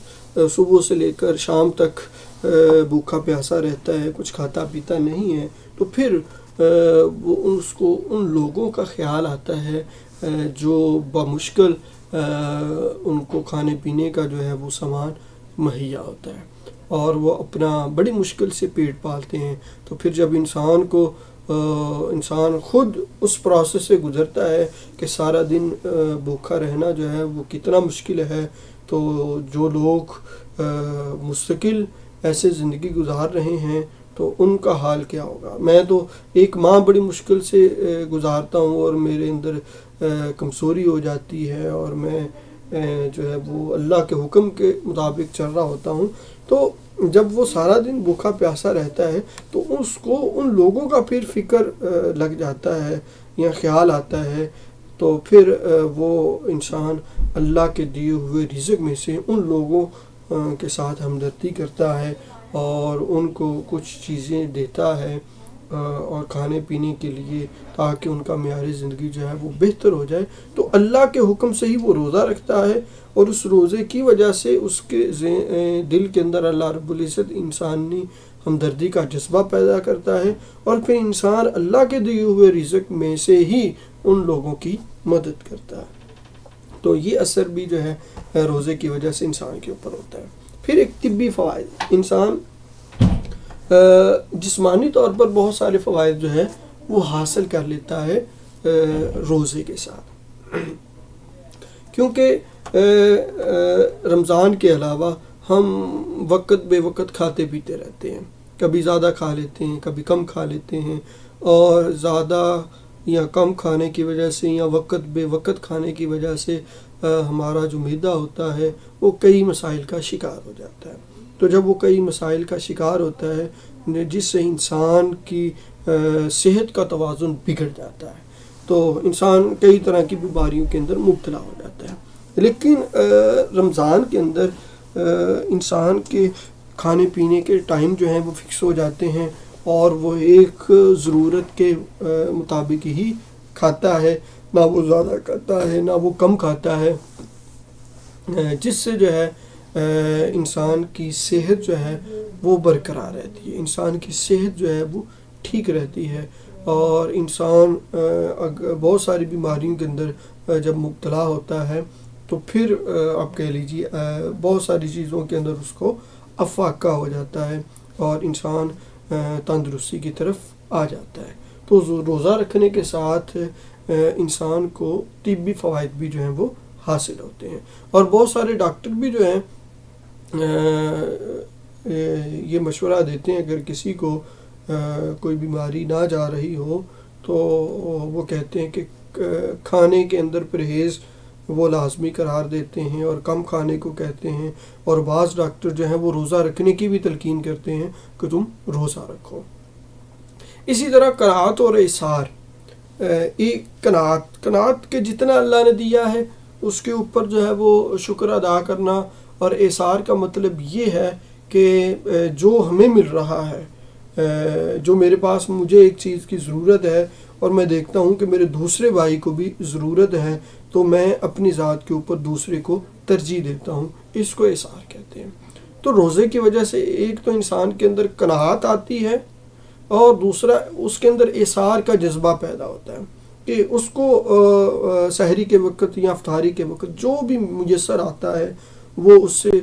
[SPEAKER 1] صبح سے لے کر شام تک بھوکا پیاسا رہتا ہے، کچھ کھاتا پیتا نہیں ہے، تو پھر وہ اس کو ان لوگوں کا خیال آتا ہے جو بمشکل ان کو کھانے پینے کا جو ہے وہ سامان مہیا ہوتا ہے، اور وہ اپنا بڑی مشکل سے پیٹ پالتے ہیں. تو پھر جب انسان خود اس پروسیس سے گزرتا ہے کہ سارا دن بھوکا رہنا جو ہے وہ کتنا مشکل ہے، تو جو لوگ مستقل ایسے زندگی گزار رہے ہیں تو ان کا حال کیا ہوگا. میں تو ایک ماہ بڑی مشکل سے گزارتا ہوں اور میرے اندر کمزوری ہو جاتی ہے، اور میں جو ہے وہ اللہ کے حکم کے مطابق چل رہا ہوتا ہوں. تو جب وہ سارا دن بھوکا پیاسا رہتا ہے تو اس کو ان لوگوں کا پھر فکر لگ جاتا ہے یا خیال آتا ہے، تو پھر وہ انسان اللہ کے دیے ہوئے رزق میں سے ان لوگوں کے ساتھ ہمدردی کرتا ہے اور ان کو کچھ چیزیں دیتا ہے اور کھانے پینے کے لیے، تاکہ ان کا معیار زندگی جو ہے وہ بہتر ہو جائے. تو اللہ کے حکم سے ہی وہ روزہ رکھتا ہے، اور اس روزے کی وجہ سے اس کے دل کے اندر اللہ رب العزت انسانی ہمدردی کا جذبہ پیدا کرتا ہے، اور پھر انسان اللہ کے دیے ہوئے رزق میں سے ہی ان لوگوں کی مدد کرتا ہے. تو یہ اثر بھی جو ہے روزے کی وجہ سے انسان کے اوپر ہوتا ہے. پھر ایک طبی فوائد، انسان جسمانی طور پر بہت سارے فوائد جو ہے وہ حاصل کر لیتا ہے روزے کے ساتھ، کیونکہ رمضان کے علاوہ ہم وقت بے وقت کھاتے پیتے رہتے ہیں، کبھی زیادہ کھا لیتے ہیں، کبھی کم کھا لیتے ہیں، اور زیادہ یا کم کھانے کی وجہ سے یا وقت بے وقت کھانے کی وجہ سے ہمارا جو معدہ ہوتا ہے وہ کئی مسائل کا شکار ہو جاتا ہے۔ تو جب وہ کئی مسائل کا شکار ہوتا ہے جس سے انسان کی صحت کا توازن بگڑ جاتا ہے، تو انسان کئی طرح کی بیماریوں کے اندر مبتلا ہو جاتا ہے۔ لیکن رمضان کے اندر انسان کے کھانے پینے کے ٹائم جو ہیں وہ فکس ہو جاتے ہیں، اور وہ ایک ضرورت کے مطابق ہی کھاتا ہے، نہ وہ زیادہ کھاتا ہے نہ وہ کم کھاتا ہے، جس سے جو ہے انسان کی صحت جو ہے وہ برقرار رہتی ہے، انسان کی صحت جو ہے وہ ٹھیک رہتی ہے، اور انسان بہت ساری بیماریوں کے اندر جب مبتلا ہوتا ہے تو پھر آپ کہہ لیجیے بہت ساری چیزوں کے اندر اس کو افاقہ ہو جاتا ہے اور انسان تندرستی کی طرف آ جاتا ہے۔ تو روزہ رکھنے کے ساتھ انسان کو طبی فوائد بھی جو ہیں وہ حاصل ہوتے ہیں، اور بہت سارے ڈاکٹر بھی جو ہیں یہ مشورہ دیتے ہیں اگر کسی کو کوئی بیماری نہ جا رہی ہو تو وہ کہتے ہیں کہ کھانے کے اندر پرہیز وہ لازمی قرار دیتے ہیں اور کم کھانے کو کہتے ہیں، اور بعض ڈاکٹر جو ہیں وہ روزہ رکھنے کی بھی تلقین کرتے ہیں کہ تم روزہ رکھو۔ اسی طرح قناعت اور احسار، قناعت کے جتنا اللہ نے دیا ہے اس کے اوپر جو ہے وہ شکر ادا کرنا، اور احسار کا مطلب یہ ہے کہ جو ہمیں مل رہا ہے، جو میرے پاس مجھے ایک چیز کی ضرورت ہے اور میں دیکھتا ہوں کہ میرے دوسرے بھائی کو بھی ضرورت ہے، تو میں اپنی ذات کے اوپر دوسرے کو ترجیح دیتا ہوں، اس کو احسار کہتے ہیں۔ تو روزے کی وجہ سے ایک تو انسان کے اندر قناعت آتی ہے، اور دوسرا اس کے اندر احسار کا جذبہ پیدا ہوتا ہے کہ اس کو سحری کے وقت یا افطاری کے وقت جو بھی میسر آتا ہے وہ اس سے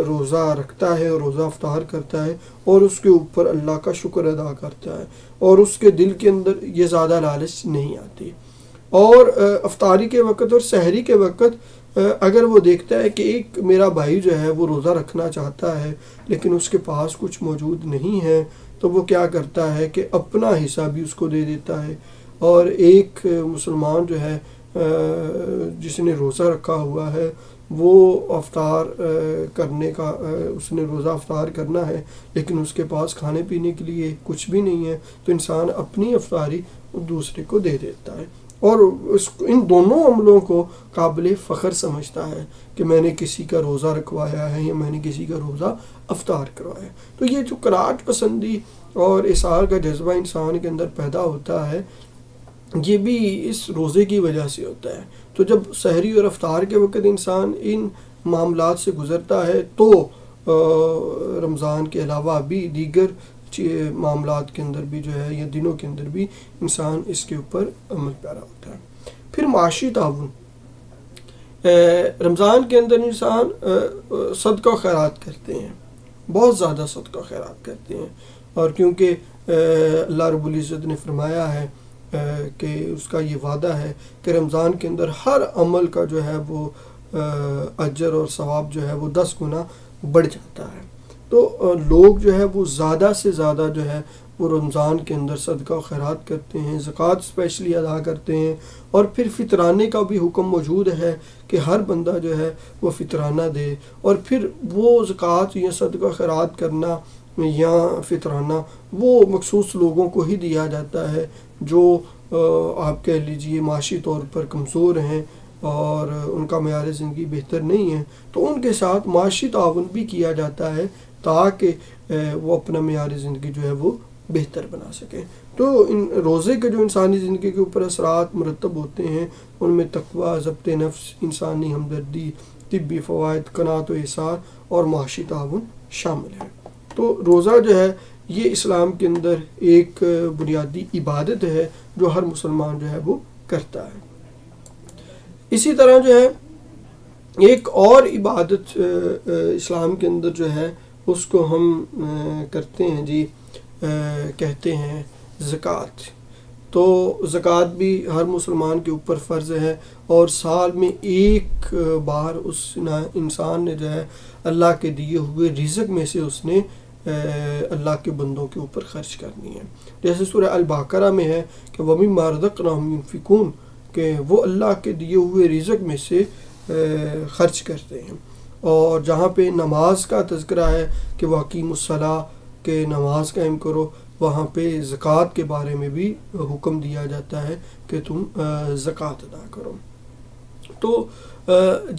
[SPEAKER 1] روزہ رکھتا ہے اور روزہ افطار کرتا ہے، اور اس کے اوپر اللہ کا شکر ادا کرتا ہے، اور اس کے دل کے اندر یہ زیادہ لالچ نہیں آتی۔ اور افطاری کے وقت اور سحری کے وقت اگر وہ دیکھتا ہے کہ ایک میرا بھائی جو ہے وہ روزہ رکھنا چاہتا ہے لیکن اس کے پاس کچھ موجود نہیں ہے، تو وہ کیا کرتا ہے کہ اپنا حصہ بھی اس کو دے دیتا ہے، اور ایک مسلمان جو ہے جس نے روزہ رکھا ہوا ہے وہ افطار کرنے کا اس نے روزہ افطار کرنا ہے لیکن اس کے پاس کھانے پینے کے لیے کچھ بھی نہیں ہے، تو انسان اپنی افطاری دوسرے کو دے دیتا ہے، اور ان دونوں عملوں کو قابل فخر سمجھتا ہے کہ میں نے کسی کا روزہ رکھوایا ہے یا میں نے کسی کا روزہ افطار کروایا ہے۔ تو یہ جو قناعت پسندی اور احسار کا جذبہ انسان کے اندر پیدا ہوتا ہے یہ بھی اس روزے کی وجہ سے ہوتا ہے۔ تو جب سحری اور افطار کے وقت انسان ان معاملات سے گزرتا ہے تو رمضان کے علاوہ بھی دیگر معاملات کے اندر بھی جو ہے یا دنوں کے اندر بھی انسان اس کے اوپر عمل پیرا ہوتا ہے۔ پھر معاشی تعاون، رمضان کے اندر انسان صدقہ و خیرات کرتے ہیں، بہت زیادہ صدقہ و خیرات کرتے ہیں، اور کیونکہ اللہ رب العزت نے فرمایا ہے کہ اس کا یہ وعدہ ہے کہ رمضان کے اندر ہر عمل کا جو ہے وہ اجر اور ثواب جو ہے وہ 10 گنا بڑھ جاتا ہے۔ تو لوگ جو ہے وہ زیادہ سے زیادہ جو ہے وہ رمضان کے اندر صدقہ و خیرات کرتے ہیں، زکوٰۃ اسپیشلی ادا کرتے ہیں، اور پھر فطرانے کا بھی حکم موجود ہے کہ ہر بندہ جو ہے وہ فطرانہ دے، اور پھر وہ زکوٰۃ یا صدقہ خیرات کرنا یا فطرانہ وہ مخصوص لوگوں کو ہی دیا جاتا ہے جو آپ کہہ لیجئے معاشی طور پر کمزور ہیں اور ان کا معیار زندگی بہتر نہیں ہے، تو ان کے ساتھ معاشی تعاون بھی کیا جاتا ہے تاکہ وہ اپنا معیار زندگی جو ہے وہ بہتر بنا سکیں۔ تو ان روزے کے جو انسانی زندگی کے اوپر اثرات مرتب ہوتے ہیں ان میں تقویٰ، ضبط نفس، انسانی ہمدردی، طبی فوائد، قناعت و احسار اور معاشی تعاون شامل ہے۔ تو روزہ جو ہے یہ اسلام کے اندر ایک بنیادی عبادت ہے جو ہر مسلمان جو ہے وہ کرتا ہے۔ اسی طرح جو ہے ایک اور عبادت اسلام کے اندر جو ہے اس کو ہم کرتے ہیں کہتے ہیں زکوٰۃ۔ تو زکوٰۃ بھی ہر مسلمان کے اوپر فرض ہے، اور سال میں ایک بار اس انسان نے جو ہے اللہ کے دیے ہوئے رزق میں سے اس نے اللہ کے بندوں کے اوپر خرچ کرنی ہے. جیسے سورہ البقرہ میں ہے کہ وَمِمَّا رَزَقْنَاهُمْ يُنْفِقُونَ، کہ وہ اللہ کے دیے ہوئے رزق میں سے خرچ کرتے ہیں. اور جہاں پہ نماز کا تذکرہ ہے کہ وَأَقِیمُوا الصَّلَاةَ، کہ نماز قائم کرو، وہاں پہ زکوٰۃ کے بارے میں بھی حکم دیا جاتا ہے کہ تم زکوٰۃ ادا کرو. تو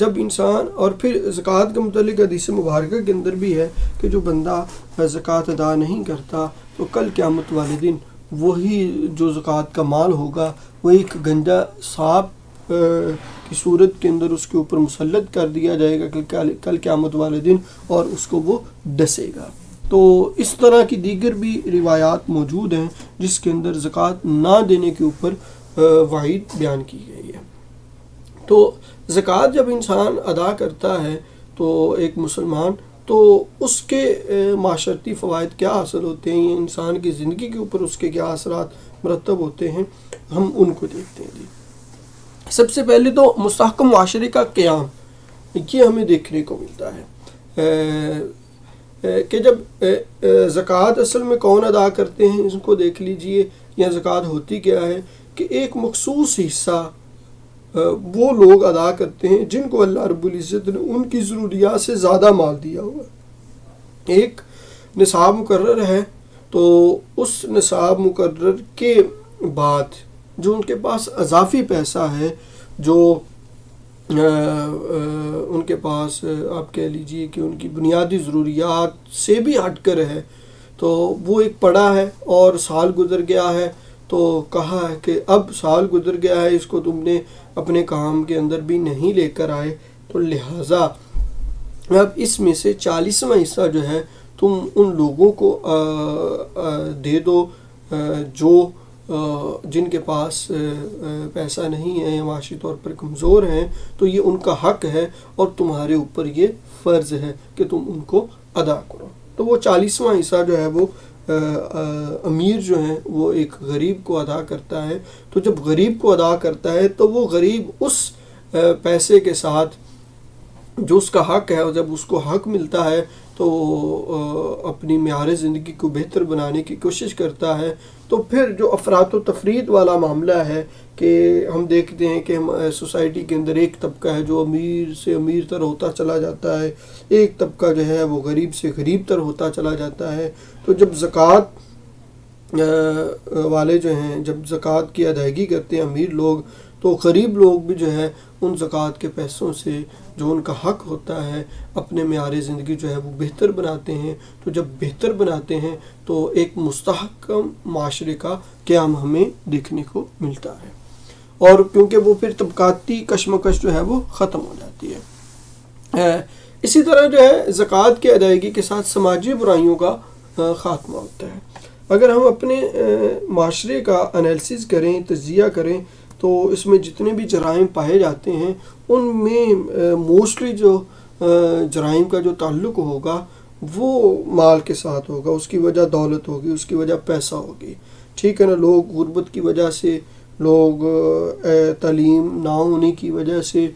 [SPEAKER 1] جب انسان، اور پھر زکوٰۃ کے متعلق حدیث مبارکہ کے اندر بھی ہے کہ جو بندہ زکوٰۃ ادا نہیں کرتا تو کل قیامت والے دن وہی جو زکوٰۃ کا مال ہوگا وہ ایک گنجا سانپ کی صورت کے اندر اس کے اوپر مسلط کر دیا جائے گا کل قیامت والے دن، اور اس کو وہ ڈسے گا. تو اس طرح کی دیگر بھی روایات موجود ہیں جس کے اندر زکوٰۃ نہ دینے کے اوپر وعید بیان کی گئی ہے. تو زکوٰۃ جب انسان ادا کرتا ہے تو ایک مسلمان، تو اس کے معاشرتی فوائد کیا حاصل ہوتے ہیں، انسان کی زندگی کے اوپر اس کے کیا اثرات مرتب ہوتے ہیں، ہم ان کو دیکھتے ہیں. سب سے پہلے تو مستحکم معاشرے کا قیام یہ ہمیں دیکھنے کو ملتا ہے کہ جب زکوٰۃ اصل میں کون ادا کرتے ہیں، اس کو دیکھ لیجئے. یا زکوٰۃ ہوتی کیا ہے کہ ایک مخصوص حصہ وہ لوگ ادا کرتے ہیں جن کو اللہ رب العزت نے ان کی ضروریات سے زیادہ مال دیا ہوا ہے. ایک نصاب مقرر ہے، تو اس نصاب مقرر کے بعد جو ان کے پاس اضافی پیسہ ہے، جو ان کے پاس آپ کہہ لیجئے کہ ان کی بنیادی ضروریات سے بھی ہٹ کر ہے، تو وہ ایک پڑا ہے اور سال گزر گیا ہے، تو کہا ہے کہ اب سال گزر گیا ہے، اس کو تم نے اپنے کام کے اندر بھی نہیں لے کر آئے، تو لہٰذا اب اس میں سے 40واں حصہ جو ہے تم ان لوگوں کو دے دو جو جن کے پاس پیسہ نہیں ہے یا معاشی طور پر کمزور ہیں. تو یہ ان کا حق ہے اور تمہارے اوپر یہ فرض ہے کہ تم ان کو ادا کرو. تو وہ 40واں حصہ جو ہے وہ امیر جو ہیں وہ ایک غریب کو ادا کرتا ہے. تو جب غریب کو ادا کرتا ہے تو وہ غریب اس پیسے کے ساتھ جو اس کا حق ہے، اور جب اس کو حق ملتا ہے تو اپنی معیار زندگی کو بہتر بنانے کی کوشش کرتا ہے. تو پھر جو افراط و تفریط والا معاملہ ہے کہ ہم دیکھتے ہیں کہ سوسائٹی کے اندر ایک طبقہ ہے جو امیر سے امیر تر ہوتا چلا جاتا ہے، ایک طبقہ جو ہے وہ غریب سے غریب تر ہوتا چلا جاتا ہے. تو جب زکوٰۃ والے جو ہیں، جب زکوٰۃ کی ادائیگی کرتے ہیں امیر لوگ، تو غریب لوگ بھی جو ہے ان زکوٰۃ کے پیسوں سے جو ان کا حق ہوتا ہے اپنے معیار زندگی جو ہے وہ بہتر بناتے ہیں. تو جب بہتر بناتے ہیں تو ایک مستحکم معاشرے کا قیام ہمیں دیکھنے کو ملتا ہے، اور کیونکہ وہ پھر طبقاتی کشمکش جو ہے وہ ختم ہو جاتی ہے. اسی طرح جو ہے زکوٰۃ کی ادائیگی کے ساتھ سماجی برائیوں کا خاتمہ ہوتا ہے. اگر ہم اپنے معاشرے کا انالیسز کریں، تجزیہ کریں، تو اس میں جتنے بھی جرائم پائے جاتے ہیں ان میں موسٹلی جو جرائم کا جو تعلق ہوگا وہ مال کے ساتھ ہوگا. اس کی وجہ دولت ہوگی، اس کی وجہ پیسہ ہوگی. ٹھیک ہے نا. لوگ غربت کی وجہ سے، لوگ تعلیم نہ ہونے کی وجہ سے،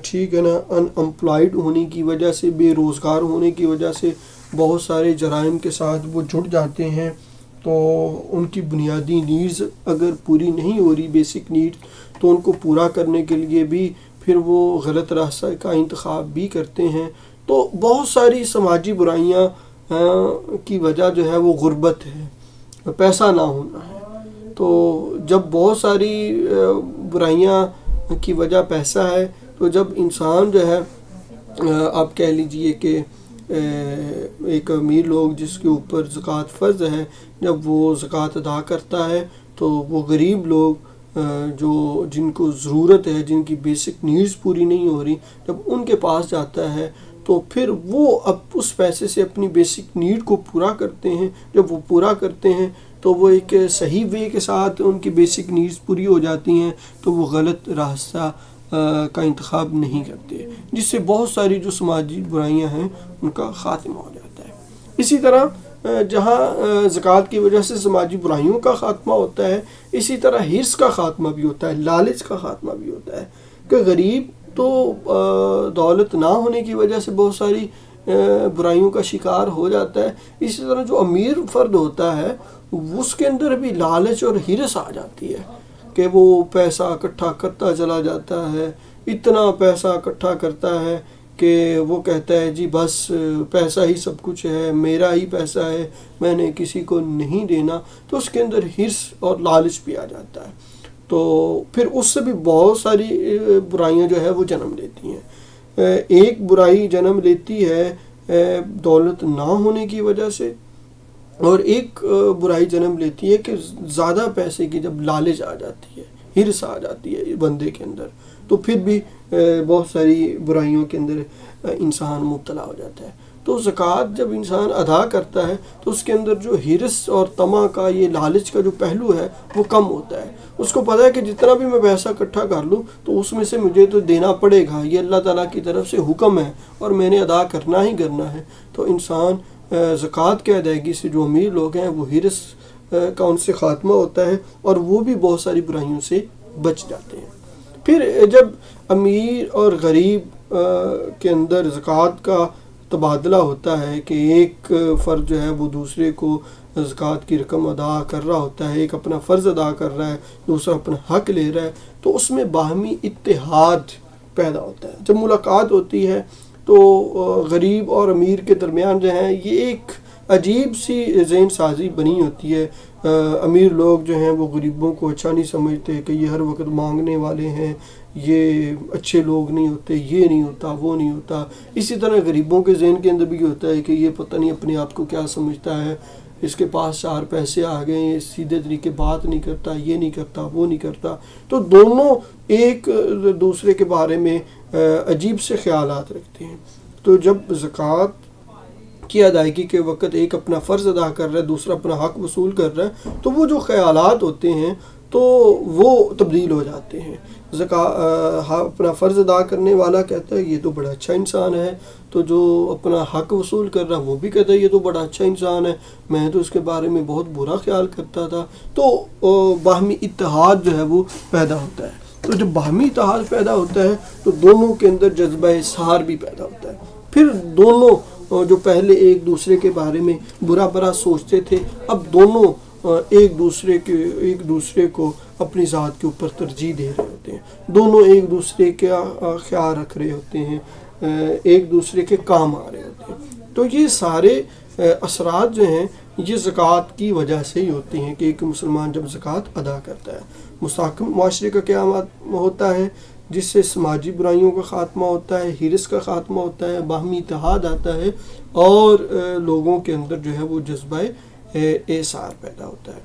[SPEAKER 1] ٹھیک ہے نا، ان امپلائڈ ہونے کی وجہ سے، بے روزگار ہونے کی وجہ سے بہت سارے جرائم کے ساتھ وہ جڑ جاتے ہیں. تو ان کی بنیادی نیڈز اگر پوری نہیں ہو رہی، بیسک نیڈ، تو ان کو پورا کرنے کے لیے بھی پھر وہ غلط راستہ کا انتخاب بھی کرتے ہیں. تو بہت ساری سماجی برائیاں کی وجہ جو ہے وہ غربت ہے، پیسہ نہ ہونا ہے. تو جب بہت ساری برائیاں کی وجہ پیسہ ہے، تو جب انسان جو ہے آپ کہہ لیجئے کہ ایک امیر لوگ جس کے اوپر زکوٰۃ فرض ہے، جب وہ زکوٰۃ ادا کرتا ہے تو وہ غریب لوگ جو جن کو ضرورت ہے، جن کی بیسک نیڈز پوری نہیں ہو رہی، جب ان کے پاس جاتا ہے تو پھر وہ اب اس پیسے سے اپنی بیسک نیڈ کو پورا کرتے ہیں. جب وہ پورا کرتے ہیں تو وہ ایک صحیح وے کے ساتھ ان کی بیسک نیڈز پوری ہو جاتی ہیں، تو وہ غلط راستہ کا انتخاب نہیں کرتے، جس سے بہت ساری جو سماجی برائیاں ہیں ان کا خاتمہ ہو جاتا ہے. اسی طرح جہاں زکوٰۃ کی وجہ سے سماجی برائیوں کا خاتمہ ہوتا ہے، اسی طرح حرص کا خاتمہ بھی ہوتا ہے، لالچ کا خاتمہ بھی ہوتا ہے کہ غریب تو دولت نہ ہونے کی وجہ سے بہت ساری برائیوں کا شکار ہو جاتا ہے، اسی طرح جو امیر فرد ہوتا ہے اس کے اندر بھی لالچ اور حرص آ جاتی ہے کہ وہ پیسہ اکٹھا کرتا چلا جاتا ہے، اتنا پیسہ اکٹھا کرتا ہے کہ وہ کہتا ہے جی بس پیسہ ہی سب کچھ ہے، میرا ہی پیسہ ہے، میں نے کسی کو نہیں دینا، تو اس کے اندر حرص اور لالچ بھی آ جاتا ہے، تو پھر اس سے بھی بہت ساری برائیاں جو ہے وہ جنم لیتی ہیں۔ ایک برائی جنم لیتی ہے دولت نہ ہونے کی وجہ سے، اور ایک برائی جنم لیتی ہے کہ زیادہ پیسے کی جب لالچ آ جاتی ہے، حرص آ جاتی ہے بندے کے اندر، تو پھر بھی بہت ساری برائیوں کے اندر انسان مبتلا ہو جاتا ہے۔ تو زکوٰۃ جب انسان ادا کرتا ہے تو اس کے اندر جو حرص اور طمع کا، یہ لالچ کا جو پہلو ہے وہ کم ہوتا ہے، اس کو پتہ ہے کہ جتنا بھی میں پیسہ اکٹھا کر لوں تو اس میں سے مجھے تو دینا پڑے گا، یہ اللہ تعالیٰ کی طرف سے حکم ہے اور میں نے ادا کرنا ہی کرنا ہے، تو انسان زکوٰۃ کی ادائیگی سے جو امیر لوگ ہیں وہ حرص کا ان سے خاتمہ ہوتا ہے اور وہ بھی بہت ساری برائیوں سے بچ جاتے ہیں۔ پھر جب امیر اور غریب کے اندر زکوٰۃ کا تبادلہ ہوتا ہے کہ ایک فرد جو ہے وہ دوسرے کو زکوٰۃ کی رقم ادا کر رہا ہوتا ہے، ایک اپنا فرض ادا کر رہا ہے، دوسرا اپنا حق لے رہا ہے، تو اس میں باہمی اتحاد پیدا ہوتا ہے۔ جب ملاقات ہوتی ہے تو غریب اور امیر کے درمیان جو ہے یہ ایک عجیب سی ذہن سازی بنی ہوتی ہے۔ امیر لوگ جو ہیں وہ غریبوں کو اچھا نہیں سمجھتے کہ یہ ہر وقت مانگنے والے ہیں، یہ اچھے لوگ نہیں ہوتے، یہ نہیں ہوتا، وہ نہیں ہوتا۔ اسی طرح غریبوں کے ذہن کے اندر بھی ہوتا ہے کہ یہ پتہ نہیں اپنے آپ کو کیا سمجھتا ہے، اس کے پاس 4 پیسے آ گئے، یہ سیدھے طریقے بات نہیں کرتا، یہ نہیں کرتا، وہ نہیں کرتا، تو دونوں ایک دوسرے کے بارے میں عجیب سے خیالات رکھتے ہیں۔ تو جب زکوٰۃ کی ادائیگی کے وقت ایک اپنا فرض ادا کر رہا ہے، دوسرا اپنا حق وصول کر رہا ہے، تو وہ جو خیالات ہوتے ہیں تو وہ تبدیل ہو جاتے ہیں۔ اپنا فرض ادا کرنے والا کہتا ہے یہ تو بڑا اچھا انسان ہے، تو جو اپنا حق وصول کر رہا ہے وہ بھی کہتا ہے یہ تو بڑا اچھا انسان ہے، میں تو اس کے بارے میں بہت برا خیال کرتا تھا، تو باہمی اتحاد جو ہے وہ پیدا ہوتا ہے۔ تو جب باہمی اتحاد پیدا ہوتا ہے تو دونوں کے اندر جذبہ اظہار بھی پیدا ہوتا ہے، پھر دونوں جو پہلے ایک دوسرے کے بارے میں برا برا سوچتے تھے اب دونوں ایک دوسرے کو اپنی ذات کے اوپر ترجیح دے رہے ہوتے ہیں، دونوں ایک دوسرے کا خیال رکھ رہے ہوتے ہیں، ایک دوسرے کے کام آ رہے ہوتے ہیں۔ تو یہ سارے اثرات جو ہیں یہ زکوٰۃ کی وجہ سے ہی ہوتے ہیں کہ ایک مسلمان جب زکوٰۃ ادا کرتا ہے، مستحکم معاشرے کا قیام ہوتا ہے جس سے سماجی برائیوں کا خاتمہ ہوتا ہے، حرص کا خاتمہ ہوتا ہے، باہمی اتحاد آتا ہے، اور لوگوں کے اندر جو ہے وہ جذبہ احسار پیدا ہوتا ہے۔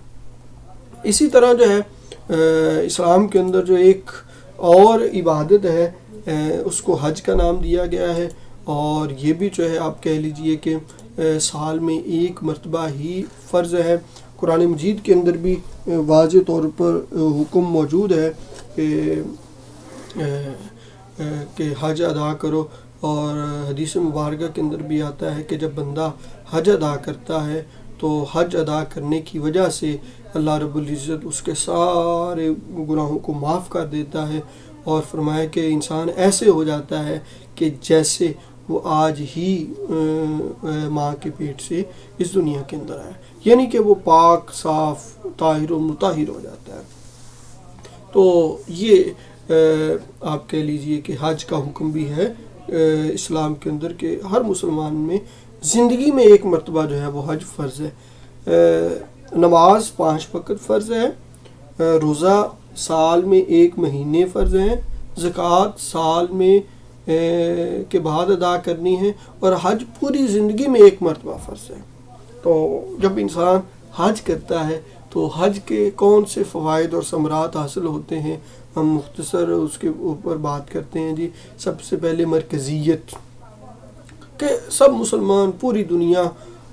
[SPEAKER 1] اسی طرح جو ہے اسلام کے اندر جو ایک اور عبادت ہے اس کو حج کا نام دیا گیا ہے، اور یہ بھی جو ہے آپ کہہ لیجئے کہ سال میں ایک مرتبہ ہی فرض ہے۔ قرآن مجید کے اندر بھی واضح طور پر حکم موجود ہے کہ حج ادا کرو، اور حدیث مبارکہ کے اندر بھی آتا ہے کہ جب بندہ حج ادا کرتا ہے تو حج ادا کرنے کی وجہ سے اللہ رب العزت اس کے سارے گناہوں کو معاف کر دیتا ہے، اور فرمایا کہ انسان ایسے ہو جاتا ہے کہ جیسے وہ آج ہی ماں کے پیٹ سے اس دنیا کے اندر آیا، یعنی کہ وہ پاک صاف طاہر و مطہر ہو جاتا ہے۔ تو یہ آپ کہہ لیجئے کہ حج کا حکم بھی ہے اسلام کے اندر کہ ہر مسلمان میں زندگی میں ایک مرتبہ جو ہے وہ حج فرض ہے۔ نماز 5 وقت فرض ہے، روزہ سال میں 1 مہینے فرض ہے، زکوٰۃ سال میں کے بعد ادا کرنی ہے، اور حج پوری زندگی میں 1 مرتبہ فرض ہے۔ تو جب انسان حج کرتا ہے تو حج کے کون سے فوائد اور ثمرات حاصل ہوتے ہیں، ہم مختصر اس کے اوپر بات کرتے ہیں۔ جی سب سے پہلے مرکزیت، کہ سب مسلمان پوری دنیا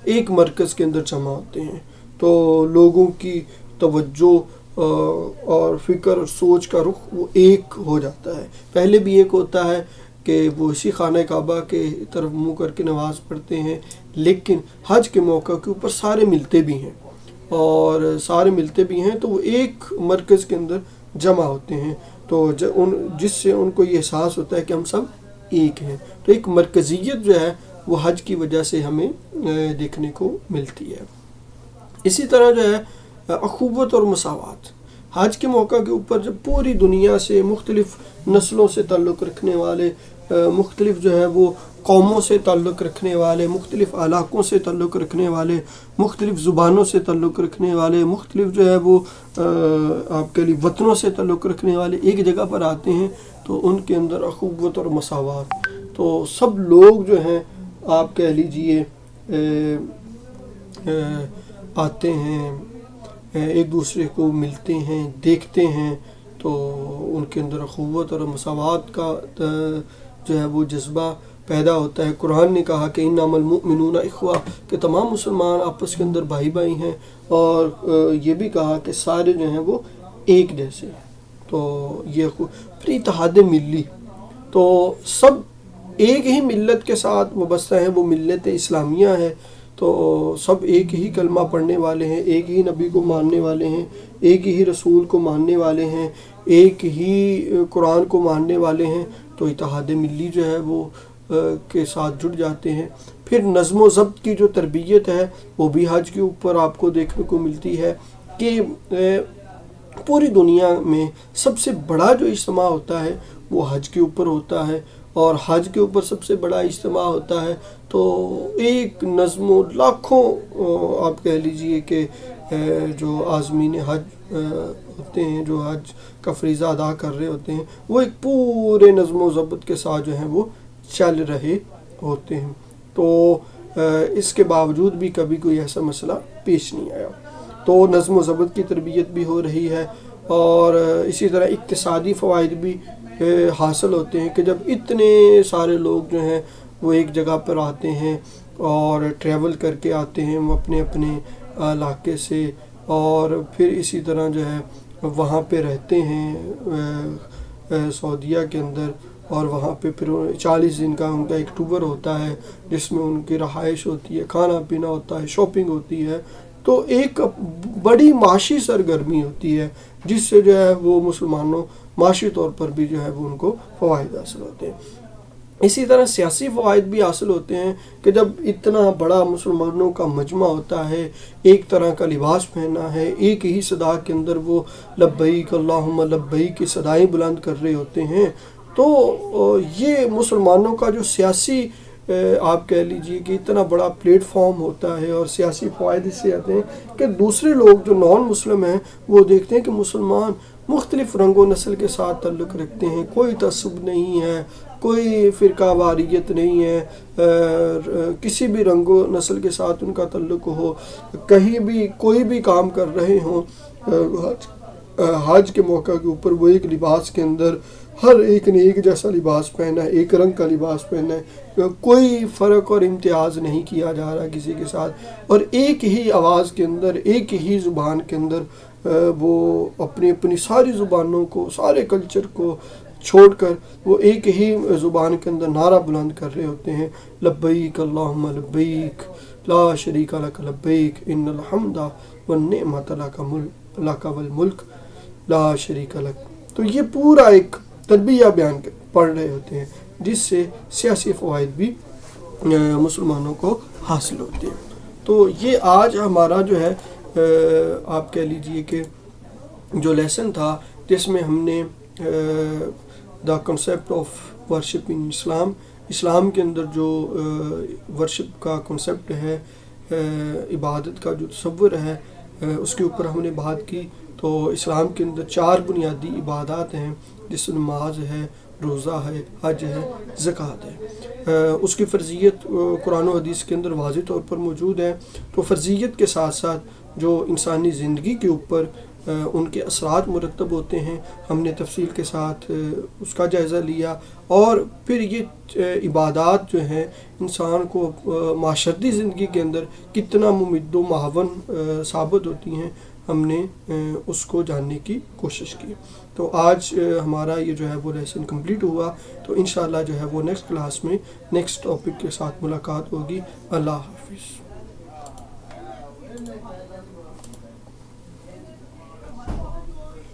[SPEAKER 1] ایک مرکز کے اندر جمع ہوتے ہیں، تو لوگوں کی توجہ اور فکر اور سوچ کا رخ وہ ایک ہو جاتا ہے۔ پہلے بھی ایک ہوتا ہے کہ وہ اسی خانہ کعبہ کے طرف منہ کر کے نماز پڑھتے ہیں، لیکن حج کے موقع کے اوپر سارے ملتے بھی ہیں، اور سارے ملتے بھی ہیں تو وہ ایک مرکز کے اندر جمع ہوتے ہیں، تو جس سے ان کو یہ احساس ہوتا ہے کہ ہم سب ایک ہیں۔ تو ایک مرکزیت جو ہے وہ حج کی وجہ سے ہمیں دیکھنے کو ملتی ہے۔ اسی طرح جو ہے اخوت اور مساوات، حج کے موقع کے اوپر جب پوری دنیا سے مختلف نسلوں سے تعلق رکھنے والے، مختلف جو ہے وہ قوموں سے تعلق رکھنے والے، مختلف علاقوں سے تعلق رکھنے والے، مختلف زبانوں سے تعلق رکھنے والے، مختلف جو ہے وہ آپ کے لیے وطنوں سے تعلق رکھنے والے ایک جگہ پر آتے ہیں، تو ان کے اندر اخوت اور مساوات، تو سب لوگ جو ہیں آپ کہہ لیجئے آتے ہیں، ایک دوسرے کو ملتے ہیں، دیکھتے ہیں، تو ان کے اندر اخوت اور مساوات کا جو ہے وہ جذبہ پیدا ہوتا ہے۔ قرآن نے کہا کہ انما المؤمنون اخوہ، کہ تمام مسلمان آپس کے اندر بھائی بھائی ہیں، اور یہ بھی کہا کہ سارے جو ہیں وہ ایک جیسے ہیں۔ تو یہ پھر اتحاد ملی، تو سب ایک ہی ملت کے ساتھ وابستہ ہیں، وہ ملت اسلامیہ ہے، تو سب ایک ہی کلمہ پڑھنے والے ہیں، ایک ہی نبی کو ماننے والے ہیں، ایک ہی رسول کو ماننے والے ہیں، ایک ہی قرآن کو ماننے والے ہیں، تو اتحاد ملی جو ہے وہ کے ساتھ جڑ جاتے ہیں۔ پھر نظم و ضبط کی جو تربیت ہے وہ بھی حج کے اوپر آپ کو دیکھنے کو ملتی ہے، کہ پوری دنیا میں سب سے بڑا جو اجتماع ہوتا ہے وہ حج کے اوپر ہوتا ہے، اور حج کے اوپر سب سے بڑا اجتماع ہوتا ہے، تو ایک نظم و لاکھوں آپ کہہ لیجئے کہ جو عازمین حج ہوتے ہیں، جو حج کا فریضہ ادا کر رہے ہوتے ہیں، وہ ایک پورے نظم و ضبط کے ساتھ جو ہیں وہ چل رہے ہوتے ہیں، تو اس کے باوجود بھی کبھی کوئی ایسا مسئلہ پیش نہیں آیا۔ تو نظم و ضبط کی تربیت بھی ہو رہی ہے، اور اسی طرح اقتصادی فوائد بھی حاصل ہوتے ہیں، کہ جب اتنے سارے لوگ جو ہیں وہ ایک جگہ پر آتے ہیں اور ٹریول کر کے آتے ہیں اپنے اپنے علاقے سے، اور پھر اسی طرح جو ہے وہاں پہ رہتے ہیں سعودیہ کے اندر، اور وہاں پہ پھر 40 دن کا ان کا ایک ٹور ہوتا ہے، جس میں ان کی رہائش ہوتی ہے، کھانا پینا ہوتا ہے، شاپنگ ہوتی ہے، تو ایک بڑی معاشی سرگرمی ہوتی ہے، جس سے جو ہے وہ مسلمانوں معاشی طور پر بھی جو ہے وہ ان کو فوائد حاصل ہوتے ہیں۔ اسی طرح سیاسی فوائد بھی حاصل ہوتے ہیں، کہ جب اتنا بڑا مسلمانوں کا مجمع ہوتا ہے، ایک طرح کا لباس پہنا ہے، ایک ہی صدا کے اندر وہ لبیک اللہم لبیک کی صدائیں بلند کر رہے ہوتے ہیں، تو یہ مسلمانوں کا جو سیاسی آپ کہہ لیجئے کہ اتنا بڑا پلیٹ فارم ہوتا ہے، اور سیاسی فوائد اس سے آتے ہیں کہ دوسرے لوگ جو نان مسلم ہیں وہ دیکھتے ہیں کہ مسلمان مختلف رنگ و نسل کے ساتھ تعلق رکھتے ہیں، کوئی تعصب نہیں ہے، کوئی فرقہ واریت نہیں ہے، کسی بھی رنگ و نسل کے ساتھ ان کا تعلق ہو، کہیں بھی کوئی بھی کام کر رہے ہوں، حج کے موقع کے اوپر وہ ایک لباس کے اندر ہر ایک نے ایک جیسا لباس پہنا ہے، ایک رنگ کا لباس پہنا ہے، کوئی فرق اور امتیاز نہیں کیا جا رہا کسی کے ساتھ، اور ایک ہی آواز کے اندر، ایک ہی زبان کے اندر وہ اپنی اپنی ساری زبانوں کو، سارے کلچر کو چھوڑ کر وہ ایک ہی زبان کے اندر نعرہ بلند کر رہے ہوتے ہیں، لبیک اللہم لبیک لا شریک لک لبیک ان الحمد والنعمت لک والملک لا شریک لک۔ تو یہ پورا ایک تربیہ بیان پڑھ رہے ہوتے ہیں، جس سے سیاسی فوائد بھی مسلمانوں کو حاصل ہوتے ہیں۔ تو یہ آج ہمارا جو ہے آپ کہہ لیجئے کہ جو لیسن تھا، جس میں ہم نے the concept of worship in اسلام، اسلام کے اندر جو ورشپ کا کنسیپٹ ہے، عبادت کا جو تصور ہے، اس کے اوپر ہم نے بات کی۔ تو اسلام کے اندر 4 بنیادی عبادات ہیں، جس میں نماز ہے، روزہ ہے، حج ہے، زکوٰۃ ہے۔ اس کی فرضیت قرآن و حدیث کے اندر واضح طور پر موجود ہے۔ تو فرضیت کے ساتھ ساتھ جو انسانی زندگی کے اوپر ان کے اثرات مرتب ہوتے ہیں، ہم نے تفصیل کے ساتھ اس کا جائزہ لیا، اور پھر یہ عبادات جو ہیں انسان کو معاشرتی زندگی کے اندر کتنا ممد و معاون ثابت ہوتی ہیں، ہم نے اس کو جاننے کی کوشش کی۔ تو آج ہمارا یہ جو ہے وہ لیسن کمپلیٹ ہوا. تو انشاءاللہ جو ہے وہ نیکسٹ کلاس میں نیکسٹ ٹاپک کے ساتھ ملاقات ہوگی. اللہ حافظ.